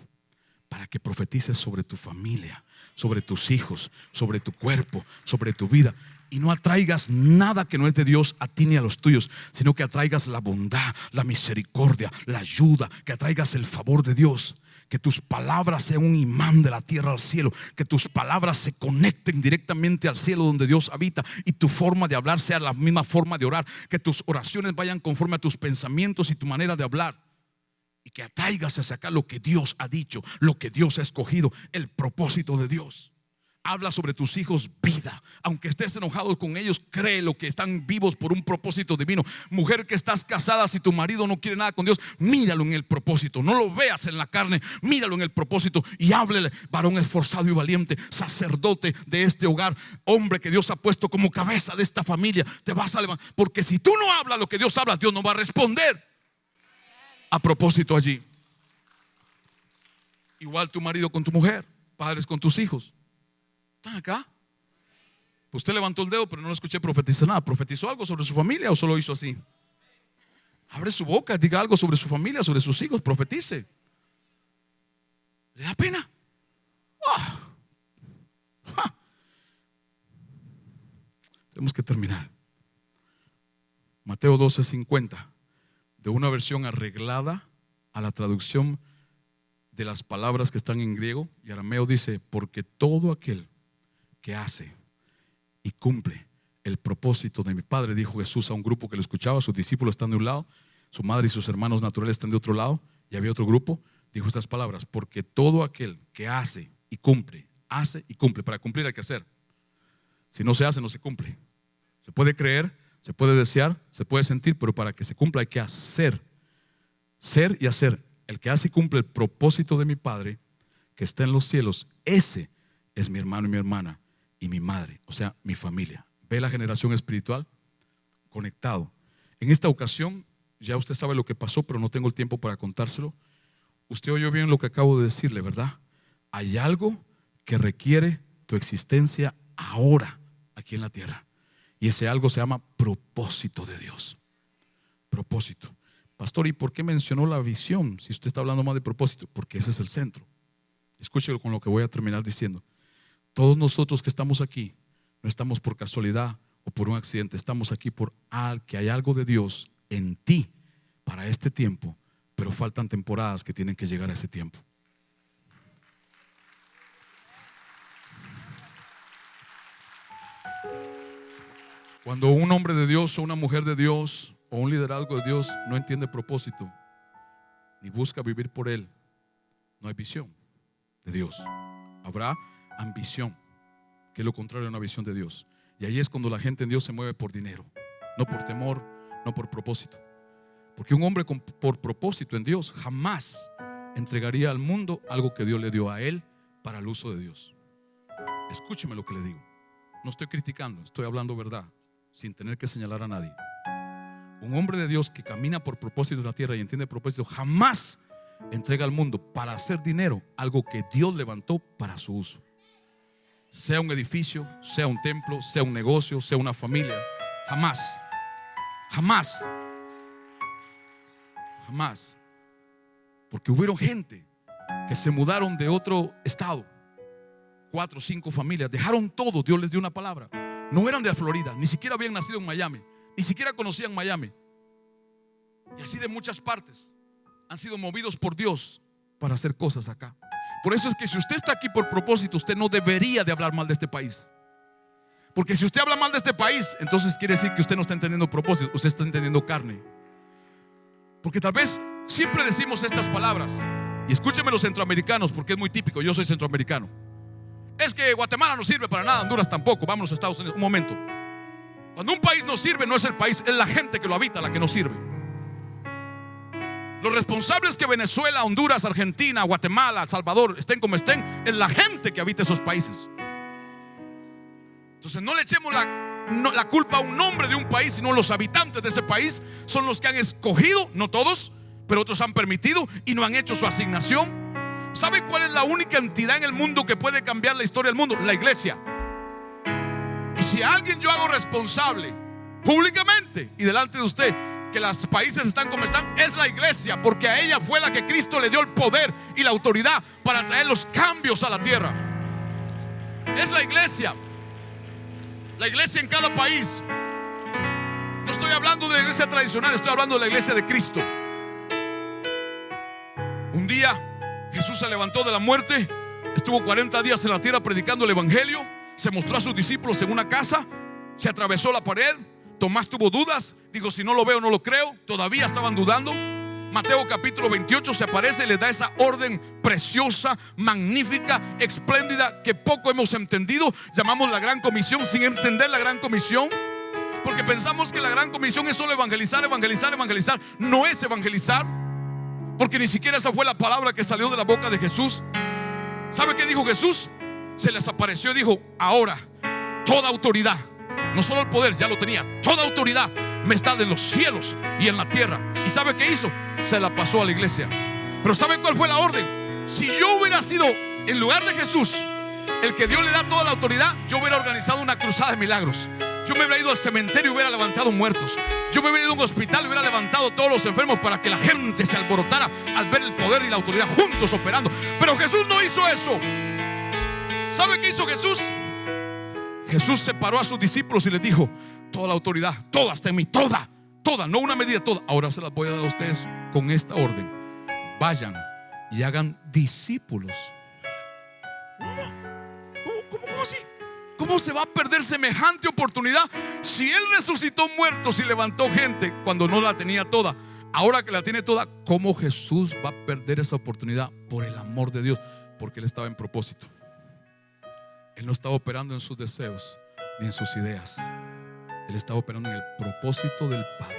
para que profetices sobre tu familia, sobre tus hijos, sobre tu cuerpo, sobre tu vida. Y no atraigas nada que no es de Dios a ti ni a los tuyos, sino que atraigas la bondad, la misericordia, la ayuda, que atraigas el favor de Dios. que tus palabras sean un imán de la tierra al cielo, que tus palabras se conecten directamente al cielo donde Dios habita, y tu forma de hablar sea la misma forma de orar, que tus oraciones vayan conforme a tus pensamientos y tu manera de hablar, y que atraigas hacia acá lo que Dios ha dicho, lo que Dios ha escogido, el propósito de Dios. Habla sobre tus hijos vida. Aunque estés enojado con ellos, créelo que están vivos por un propósito divino. Mujer que estás casada, si tu marido no quiere nada con Dios, míralo en el propósito. No lo veas en la carne, míralo en el propósito. Y háblele: varón esforzado y valiente, sacerdote de este hogar, hombre que Dios ha puesto como cabeza de esta familia, te vas a levantar. Porque si tú no hablas lo que Dios habla, Dios no va a responder a propósito allí. Igual tu marido con tu mujer, padres con tus hijos. ¿Están acá? Usted levantó el dedo, pero no lo escuché profetizar nada. ¿Profetizó algo sobre su familia o solo hizo así? Abre su boca, diga algo sobre su familia, sobre sus hijos, profetice. ¿Le da pena? Tenemos que terminar. Mateo 12:50, de una versión arreglada a la traducción de las palabras que están en griego y arameo, dice: porque todo aquel que hace y cumple el propósito de mi Padre, dijo Jesús a un grupo que lo escuchaba. Sus discípulos están de un lado, su madre y sus hermanos naturales están de otro lado, y había otro grupo. Dijo estas palabras: porque todo aquel que hace y cumple, hace y cumple. Para cumplir hay que hacer. Si no se hace, no se cumple. Se puede creer, se puede desear, se puede sentir, pero para que se cumpla hay que hacer. Ser y hacer. El que hace y cumple el propósito de mi Padre que está en los cielos, ese es mi hermano y mi hermana y mi madre, o sea, mi familia. Ve la generación espiritual conectado. En esta ocasión, ya usted sabe lo que pasó, pero no tengo el tiempo para contárselo. Usted oyó bien lo que acabo de decirle, ¿verdad? Hay algo que requiere tu existencia ahora aquí en la tierra, y ese algo se llama propósito de Dios. Propósito. Pastor, ¿y por qué mencionó la visión si usted está hablando más de propósito? Porque ese es el centro. Escúchelo con lo que voy a terminar diciendo. Todos nosotros que estamos aquí no estamos por casualidad o por un accidente. Estamos aquí por que hay algo de Dios en ti para este tiempo, pero faltan temporadas que tienen que llegar a ese tiempo. Cuando un hombre de Dios o una mujer de Dios o un liderazgo de Dios no entiende propósito ni busca vivir por él, no hay visión de Dios. Habrá ambición, que es lo contrario a una visión de Dios. Y ahí es cuando la gente en Dios se mueve por dinero, no por temor, no por propósito. Porque un hombre por propósito en Dios jamás entregaría al mundo algo que Dios le dio a él para el uso de Dios. Escúcheme lo que le digo. No estoy criticando, estoy hablando verdad, sin tener que señalar a nadie. Un hombre de Dios que camina por propósito en la tierra y entiende propósito, jamás entrega al mundo para hacer dinero algo que Dios levantó para su uso. Sea un edificio, sea un templo, sea un negocio, sea una familia. Jamás. Jamás. Jamás. Porque hubieron gente que se mudaron de otro estado, 4 o 5 familias, dejaron todo. Dios les dio una palabra. No eran de Florida, ni siquiera habían nacido en Miami, ni siquiera conocían Miami. Y así de muchas partes han sido movidos por Dios para hacer cosas acá. Por eso es que si usted está aquí por propósito, usted no debería de hablar mal de este país. Porque si usted habla mal de este país, entonces quiere decir que usted no está entendiendo propósito, usted está entendiendo carne. Porque tal vez siempre decimos estas palabras, y escúchenme los centroamericanos, porque es muy típico. Yo soy centroamericano. Es que Guatemala no sirve para nada, Honduras tampoco, vámonos a Estados Unidos. Un momento. Cuando un país no sirve, no es el país, es la gente que lo habita la que no sirve. Los responsables que Venezuela, Honduras, Argentina, Guatemala, El Salvador estén como estén, es la gente que habita esos países. Entonces no le echemos la culpa a un nombre de un país, sino los habitantes de ese país son los que han escogido, no todos, pero otros han permitido y no han hecho su asignación. ¿Sabe cuál es la única entidad en el mundo que puede cambiar la historia del mundo? La iglesia. Y si a alguien yo hago responsable públicamente y delante de usted que los países están como están, es la iglesia, porque a ella fue la que Cristo le dio el poder y la autoridad para traer los cambios a la tierra. Es la iglesia. La iglesia en cada país. No estoy hablando de la iglesia tradicional, estoy hablando de la iglesia de Cristo. Un día Jesús se levantó de la muerte, estuvo 40 días en la tierra predicando el evangelio, se mostró a sus discípulos en una casa, se atravesó la pared. Tomás tuvo dudas, dijo: si no lo veo no lo creo. Todavía estaban dudando. Mateo capítulo 28 se aparece y les da esa orden preciosa, magnífica, espléndida, que poco hemos entendido. Llamamos la gran comisión sin entender la gran comisión, porque pensamos que la gran comisión es solo evangelizar, evangelizar, evangelizar. No es evangelizar, porque ni siquiera esa fue la palabra que salió de la boca de Jesús. ¿Sabe qué dijo Jesús? Se les apareció y dijo: ahora toda autoridad, no solo el poder, ya lo tenía, toda autoridad me está en los cielos y en la tierra. ¿Y sabe qué hizo? Se la pasó a la iglesia. Pero ¿sabe cuál fue la orden? Si yo hubiera sido, en lugar de Jesús, el que Dios le da toda la autoridad, yo hubiera organizado una cruzada de milagros. Yo me hubiera ido al cementerio y hubiera levantado muertos. Yo me hubiera ido a un hospital y hubiera levantado a todos los enfermos, para que la gente se alborotara al ver el poder y la autoridad juntos operando. Pero Jesús no hizo eso. ¿Sabe qué hizo Jesús? Jesús separó a sus discípulos y les dijo: toda la autoridad, toda está en mí, toda, no una medida, toda. Ahora se las voy a dar a ustedes con esta orden: vayan y hagan discípulos. ¿Cómo así? ¿Cómo se va a perder semejante oportunidad? Si Él resucitó muertos y levantó gente cuando no la tenía toda, ahora que la tiene toda, ¿cómo Jesús va a perder esa oportunidad? Por el amor de Dios, porque Él estaba en propósito. Él no estaba operando en sus deseos ni en sus ideas. Él estaba operando en el propósito del Padre.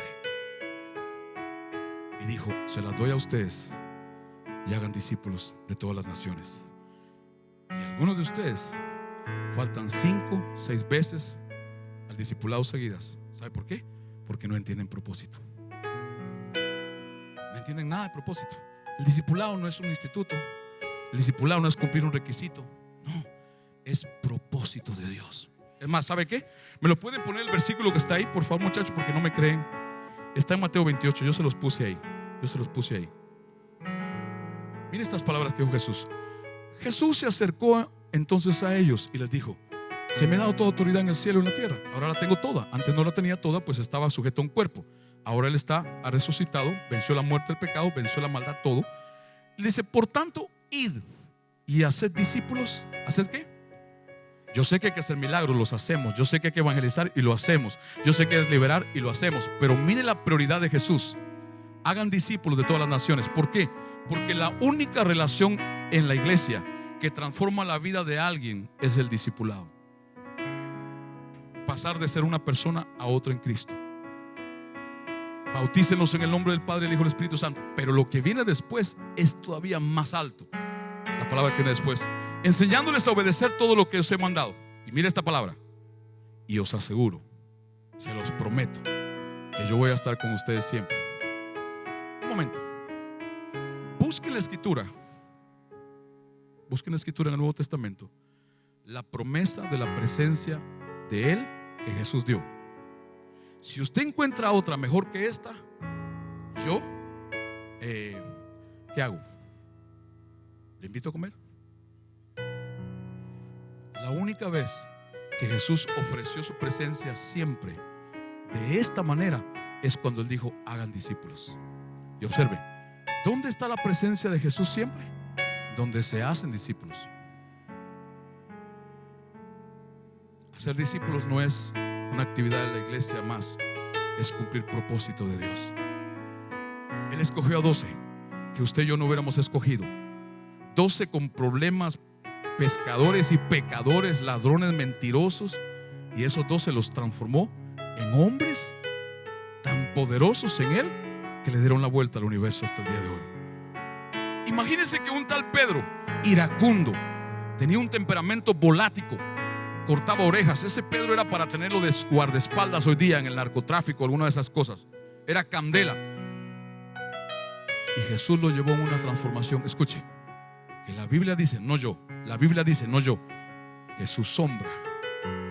Y dijo: se las doy a ustedes y hagan discípulos de todas las naciones. Y algunos de ustedes faltan 5, 6 veces al discipulado seguidas. ¿Sabe por qué? Porque no entienden propósito. No entienden nada de propósito. El discipulado no es un instituto. El discipulado no es cumplir un requisito. No, es propósito de Dios. Es más, ¿sabe qué? ¿Me lo pueden poner el versículo que está ahí, por favor, muchachos? Porque no me creen. Está en Mateo 28, yo se los puse ahí. Miren estas palabras que dijo Jesús. Jesús se acercó entonces a ellos y les dijo: se me ha dado toda autoridad en el cielo y en la tierra. Ahora la tengo toda. Antes no la tenía toda, pues estaba sujeto a un cuerpo. Ahora Él ha resucitado, venció la muerte, el pecado, venció la maldad, todo. Le dice: por tanto, id y haced discípulos. ¿Haced qué? Yo sé que hay que hacer milagros, los hacemos. Yo sé que hay que evangelizar y lo hacemos. Yo sé que hay que liberar y lo hacemos. Pero mire la prioridad de Jesús: hagan discípulos de todas las naciones. ¿Por qué? Porque la única relación en la iglesia que transforma la vida de alguien es el discipulado. Pasar de ser una persona a otra en Cristo. Bautícenlos en el nombre del Padre, el Hijo y el Espíritu Santo. Pero lo que viene después es todavía más alto. La palabra que viene después: enseñándoles a obedecer todo lo que os he mandado. Y mire esta palabra: y os aseguro, se los prometo, que yo voy a estar con ustedes siempre. Un momento. Busquen la escritura en el Nuevo Testamento, la promesa de la presencia de Él que Jesús dio. Si usted encuentra otra mejor que esta, yo ¿qué hago? ¿Le invito a comer? La única vez que Jesús ofreció su presencia siempre de esta manera es cuando Él dijo: hagan discípulos. Y observe, ¿dónde está la presencia de Jesús siempre? Donde se hacen discípulos. Hacer discípulos no es una actividad de la iglesia más, es cumplir propósito de Dios. Él escogió a 12 que usted y yo no hubiéramos escogido. 12 con problemas, pescadores y pecadores, ladrones, mentirosos. Y esos 12 los transformó en hombres tan poderosos en Él que le dieron la vuelta al universo hasta el día de hoy. Imagínense que un tal Pedro, iracundo, tenía un temperamento volático, cortaba orejas. Ese Pedro era para tenerlo de guardaespaldas hoy día en el narcotráfico, alguna de esas cosas. Era candela. Y Jesús lo llevó a una transformación. Escuche, que la Biblia dice, no yo, que su sombra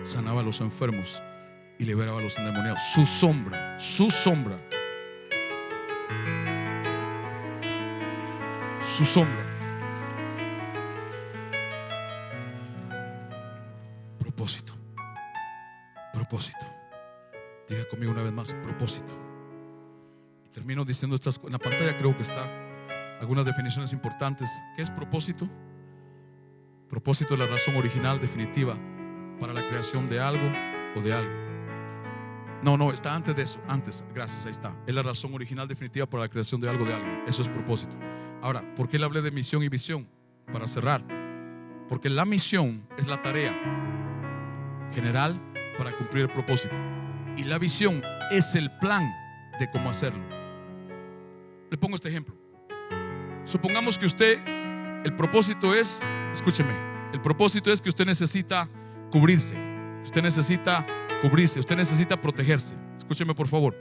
sanaba a los enfermos y liberaba a los endemoniados. Su sombra. Propósito. Diga conmigo una vez más: propósito. Y termino diciendo estas en la pantalla, creo que está. algunas definiciones importantes. ¿Qué es propósito? Propósito es la razón original definitiva para la creación de algo o de alguien. No, está antes de eso. Antes, gracias, ahí está. Es la razón original definitiva para la creación de algo o de alguien. Eso es propósito. Ahora, ¿por qué le hablé de misión y visión? Para cerrar, porque la misión es la tarea general para cumplir el propósito, y la visión es el plan de cómo hacerlo. Le pongo este ejemplo. Supongamos que usted, el propósito es, escúcheme, el propósito es que usted necesita cubrirse, usted necesita protegerse. Escúcheme por favor.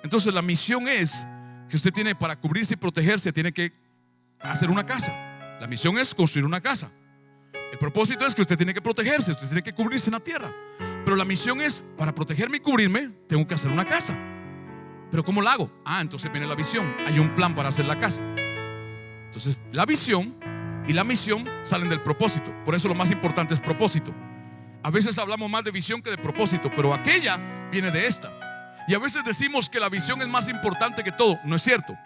Entonces la misión es que usted tiene, para cubrirse y protegerse, tiene que hacer una casa. La misión es construir una casa. El propósito es que usted tiene que protegerse, usted tiene que cubrirse en la tierra. Pero la misión es, para protegerme y cubrirme, tengo que hacer una casa. ¿Pero cómo la hago? Entonces viene la visión. Hay un plan para hacer la casa. Entonces la visión y la misión salen del propósito. Por eso lo más importante es propósito. A veces hablamos más de visión que de propósito, pero aquella viene de esta. Y a veces decimos que la visión es más importante que todo. No es cierto.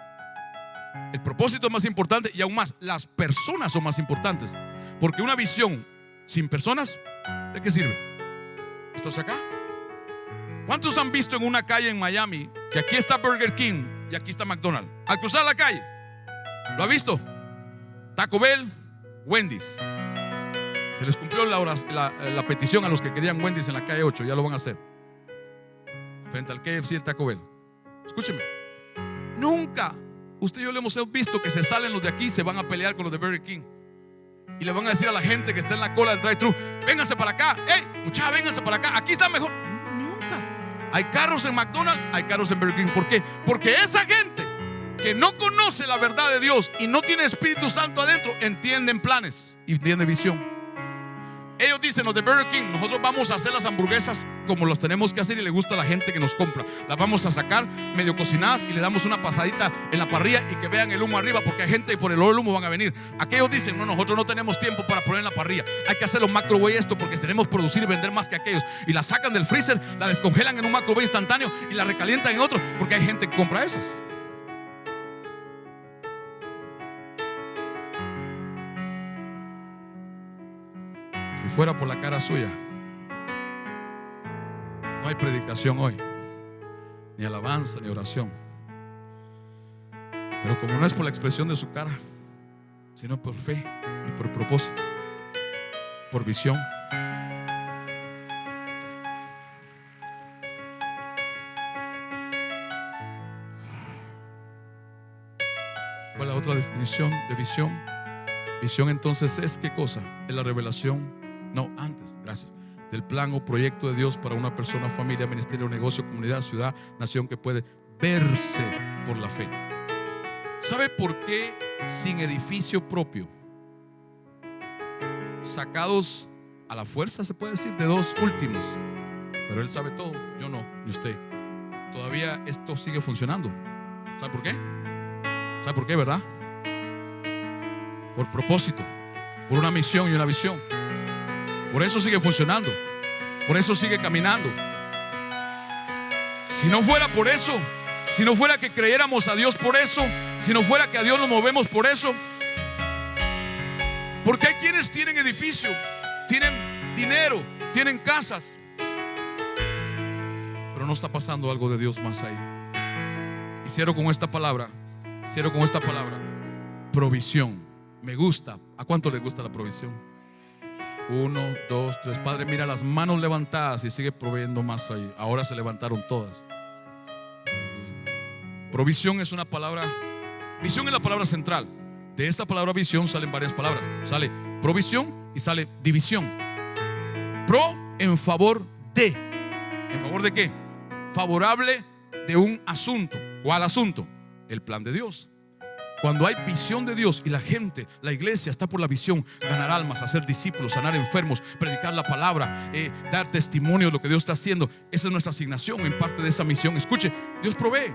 El propósito es más importante, y aún más, las personas son más importantes. Porque una visión sin personas, ¿de qué sirve? ¿Estás acá? ¿Cuántos han visto en una calle en Miami que aquí está Burger King y aquí está McDonald's? Al cruzar la calle, ¿lo ha visto? Taco Bell, Wendy's. Se les cumplió la petición a los que querían Wendy's en la calle 8. Ya lo van a hacer frente al KFC y el Taco Bell. Escúcheme, nunca usted y yo le hemos visto que se salen los de aquí y se van a pelear con los de Burger King, y le van a decir a la gente que está en la cola del drive-thru: vénganse para acá, muchachos, vénganse para acá, aquí está mejor. Nunca. Hay carros en McDonald's, hay carros en Burger King. ¿Por qué? Porque esa gente que no conoce la verdad de Dios y no tiene Espíritu Santo adentro, entienden planes y entiende visión. Ellos dicen, los de Burger King: nosotros vamos a hacer las hamburguesas como las tenemos que hacer y le gusta a la gente que nos compra. Las vamos a sacar medio cocinadas y le damos una pasadita en la parrilla y que vean el humo arriba, porque hay gente por el humo van a venir. Aquellos dicen: no, nosotros no tenemos tiempo para poner en la parrilla, hay que hacerlo microwave esto, porque tenemos que producir y vender más que aquellos. Y la sacan del freezer, la descongelan en un microwave instantáneo y la recalientan en otro, porque hay gente que compra esas. Si fuera por la cara suya, no hay predicación hoy, ni alabanza, ni oración. Pero como no es por la expresión de su cara, sino por fe y por propósito, por visión. ¿Cuál es la otra definición de visión? Visión entonces es, ¿qué cosa? Es la revelación. No, antes, gracias. Del plan o proyecto de Dios para una persona, familia, ministerio, negocio, comunidad, ciudad, nación, que puede verse por la fe. ¿Sabe por qué sin edificio propio, sacados a la fuerza, se puede decir, de dos últimos? Pero Él sabe todo, yo no, ni usted. Todavía esto sigue funcionando. ¿Sabe por qué? ¿Sabe por qué, verdad? Por propósito, por una misión y una visión. Por eso sigue funcionando, por eso sigue caminando. Si no fuera por eso, si no fuera que creyéramos a Dios por eso, si no fuera que a Dios nos movemos por eso. Porque hay quienes tienen edificio, tienen dinero, tienen casas, pero no está pasando algo de Dios más ahí. Y cierro con esta palabra, provisión. Me gusta. ¿A cuánto le gusta la provisión? 1, 2, 3. Padre, mira las manos levantadas y sigue proveyendo más ahí. Ahora se levantaron todas. Provisión es una palabra. Visión es la palabra central. De esa palabra visión salen varias palabras. Sale provisión y sale división. Pro, en favor de. ¿En favor de qué? Favorable de un asunto. ¿Cuál asunto? El plan de Dios. Cuando hay visión de Dios y la gente, la iglesia está por la visión, ganar almas, hacer discípulos, sanar enfermos, predicar la palabra, dar testimonio de lo que Dios está haciendo. Esa es nuestra asignación en parte de esa misión. Escuche, Dios provee,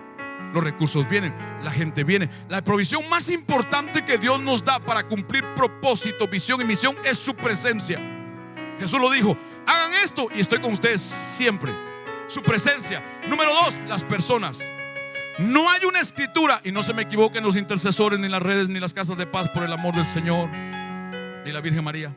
los recursos vienen, la gente viene. La provisión más importante que Dios nos da para cumplir propósito, visión y misión es su presencia. Jesús lo dijo: hagan esto y estoy con ustedes siempre. Su presencia. Número 2, las personas. No hay una escritura, y no se me equivoquen los intercesores, ni las redes, ni las casas de paz, por el amor del Señor, ni la Virgen María,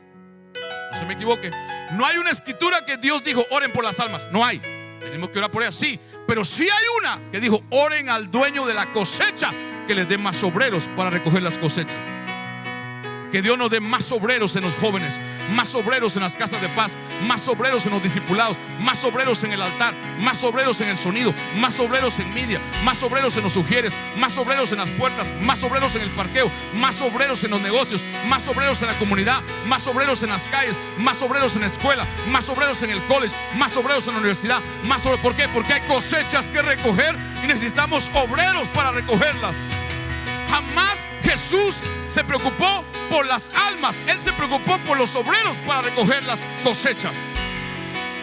no se me equivoque. No hay una escritura que Dios dijo oren por las almas. No hay. Tenemos que orar por ellas, sí, pero sí hay una que dijo oren al dueño de la cosecha, que les dé más obreros para recoger las cosechas. Que Dios nos dé más obreros en los jóvenes, más obreros en las casas de paz, más obreros en los discipulados, más obreros en el altar, más obreros en el sonido, más obreros en media, más obreros en los sugieres, más obreros en las puertas, más obreros en el parqueo, más obreros en los negocios, más obreros en la comunidad, más obreros en las calles, más obreros en la escuela, más obreros en el college, más obreros en la universidad, más obreros. ¿Por qué? Porque hay cosechas que recoger y necesitamos obreros para recogerlas. Jamás Jesús se preocupó por las almas, Él se preocupó por los obreros para recoger las cosechas.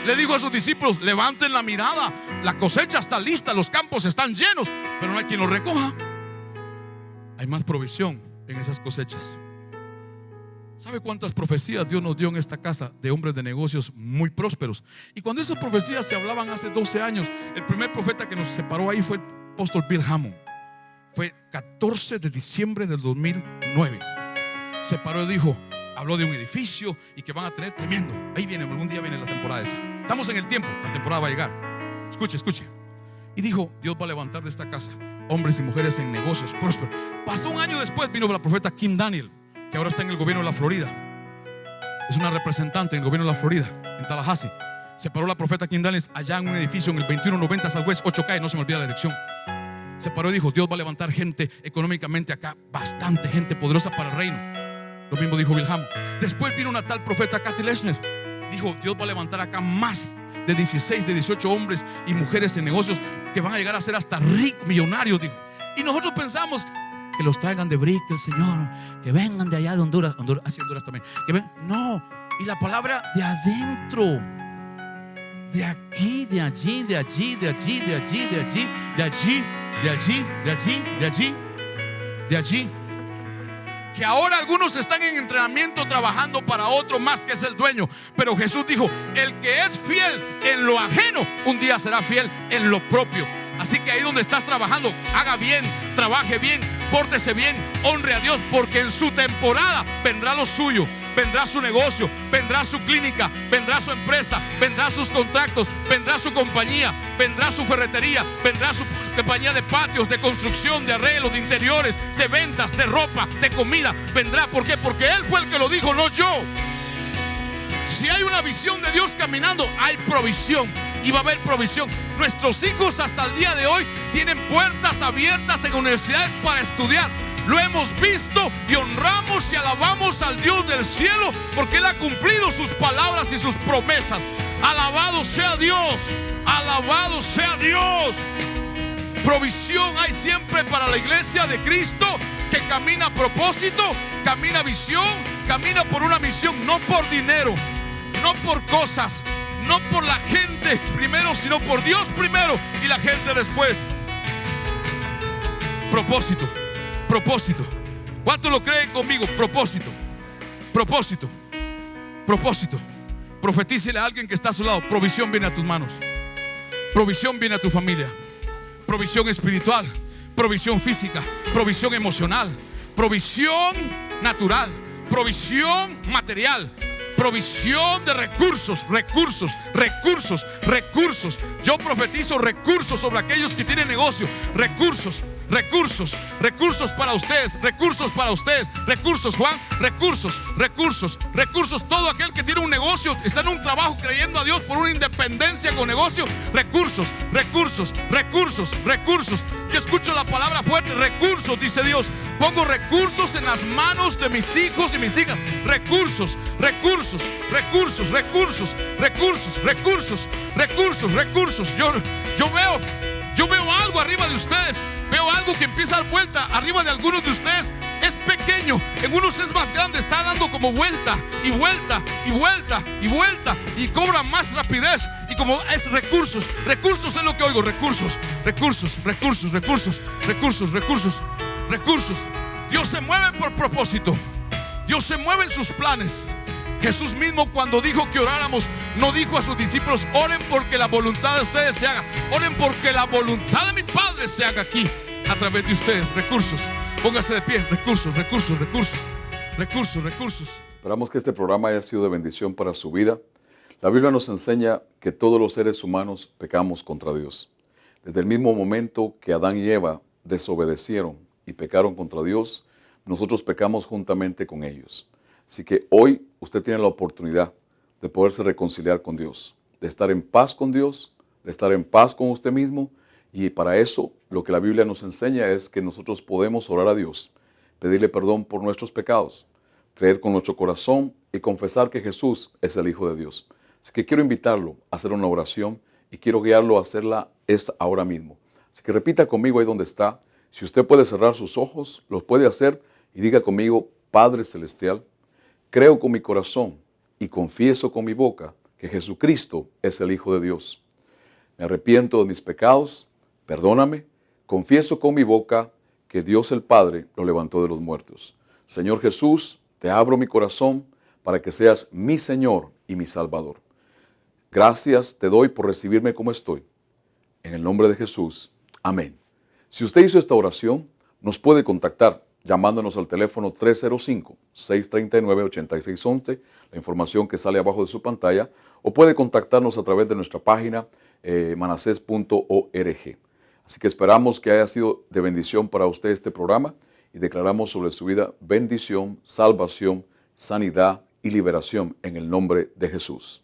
Le dijo a sus discípulos: levanten la mirada, la cosecha está lista, los campos están llenos, pero no hay quien los recoja. Hay más provisión en esas cosechas. ¿Sabe cuántas profecías Dios nos dio en esta casa de hombres de negocios muy prósperos? Y cuando esas profecías se hablaban hace 12 años, el primer profeta que nos separó ahí fue el apóstol Bill Hammond. Fue 14 de diciembre del 2009. Se paró y dijo, habló de un edificio y que van a tener tremendo. Ahí viene, algún día viene la temporada esa. Estamos en el tiempo, la temporada va a llegar. Escuche. Y dijo, Dios va a levantar de esta casa hombres y mujeres en negocios prósperos. Pasó un año después, vino la profeta Kim Daniel, que ahora está en el gobierno de la Florida. Es una representante en el gobierno de la Florida, en Tallahassee. Se paró la profeta Kim Daniel allá en un edificio en el 2190 Southwest 8K, no se me olvida la dirección. Se paró y dijo, Dios va a levantar gente económicamente acá, bastante gente poderosa para el reino. Lo mismo dijo Bill Hammond. Después vino una tal profeta Kathy Lechner. Dijo, Dios va a levantar acá más de 16, de 18 hombres y mujeres en negocios que van a llegar a ser hasta ricos, millonarios, dijo. Y nosotros pensamos que los traigan de Brickell, Señor, que vengan de allá de Honduras, hacia Honduras también, que ven. No, y la palabra de adentro, de aquí, de allí, de allí, de allí, de allí, de allí, de allí, de allí, de allí, de allí, de allí. Que ahora algunos están en entrenamiento trabajando para otro más que es el dueño. Pero Jesús dijo, el que es fiel en lo ajeno, un día será fiel en lo propio. Así que ahí donde estás trabajando, haga bien, trabaje bien, pórtese bien, honre a Dios, porque en su temporada vendrá lo suyo. Vendrá su negocio, vendrá su clínica, vendrá su empresa, vendrá sus contactos, vendrá su compañía, vendrá su ferretería, vendrá su compañía de patios, de construcción, de arreglos, de interiores, de ventas, de ropa, de comida. Vendrá, ¿por qué? Porque Él fue el que lo dijo, no yo. Si hay una visión de Dios caminando, hay provisión y va a haber provisión. Nuestros hijos hasta el día de hoy tienen puertas abiertas en universidades para estudiar. Lo hemos visto y honramos y alabamos al Dios del cielo porque Él ha cumplido sus palabras y sus promesas. Alabado sea Dios, alabado sea Dios. Provisión hay siempre para la iglesia de Cristo que camina a propósito, camina visión, camina por una misión, no por dinero, no por cosas, no por la gente primero, sino por Dios primero y la gente después. Propósito. Propósito. ¿Cuántos lo creen conmigo? Propósito. Propósito. Propósito. Profetícele a alguien que está a su lado. Provisión viene a tus manos. Provisión viene a tu familia. Provisión espiritual. Provisión física. Provisión emocional. Provisión natural. Provisión material. Provisión de recursos. Yo profetizo recursos sobre aquellos que tienen negocio. Recursos para ustedes. Recursos, Juan. Recursos. Todo aquel que tiene un negocio, está en un trabajo creyendo a Dios por una independencia con negocio. Recursos. Yo escucho la palabra fuerte, recursos, dice Dios. Pongo recursos en las manos de mis hijos y mis hijas. Recursos. Yo veo algo arriba de ustedes. Veo algo que empieza a dar vuelta arriba de algunos de ustedes. Es pequeño, en unos es más grande. Está dando como vuelta y cobra más rapidez. Y como es recursos es lo que oigo. Recursos. Dios se mueve por propósito. Dios se mueve en sus planes. Jesús mismo, cuando dijo que oráramos, no dijo a sus discípulos: oren porque la voluntad de ustedes se haga. Oren porque la voluntad de mi Padre se haga aquí, a través de ustedes. Recursos, póngase de pie. Recursos, recursos, recursos, recursos, recursos. Esperamos que este programa haya sido de bendición para su vida. La Biblia nos enseña que todos los seres humanos pecamos contra Dios. Desde el mismo momento que Adán y Eva desobedecieron y pecaron contra Dios, nosotros pecamos juntamente con ellos. Así que hoy usted tiene la oportunidad de poderse reconciliar con Dios, de estar en paz con Dios, de estar en paz con usted mismo. Y para eso lo que la Biblia nos enseña es que nosotros podemos orar a Dios, pedirle perdón por nuestros pecados, creer con nuestro corazón y confesar que Jesús es el Hijo de Dios. Así que quiero invitarlo a hacer una oración y quiero guiarlo a hacerla ahora mismo. Así que repita conmigo ahí donde está. Si usted puede cerrar sus ojos, los puede hacer y diga conmigo: Padre Celestial, creo con mi corazón y confieso con mi boca que Jesucristo es el Hijo de Dios. Me arrepiento de mis pecados, perdóname, confieso con mi boca que Dios el Padre lo levantó de los muertos. Señor Jesús, te abro mi corazón para que seas mi Señor y mi Salvador. Gracias te doy por recibirme como estoy. En el nombre de Jesús, amén. Si usted hizo esta oración, nos puede contactar llamándonos al teléfono 305-639-8611, la información que sale abajo de su pantalla, o puede contactarnos a través de nuestra página manases.org. Así que esperamos que haya sido de bendición para usted este programa y declaramos sobre su vida bendición, salvación, sanidad y liberación en el nombre de Jesús.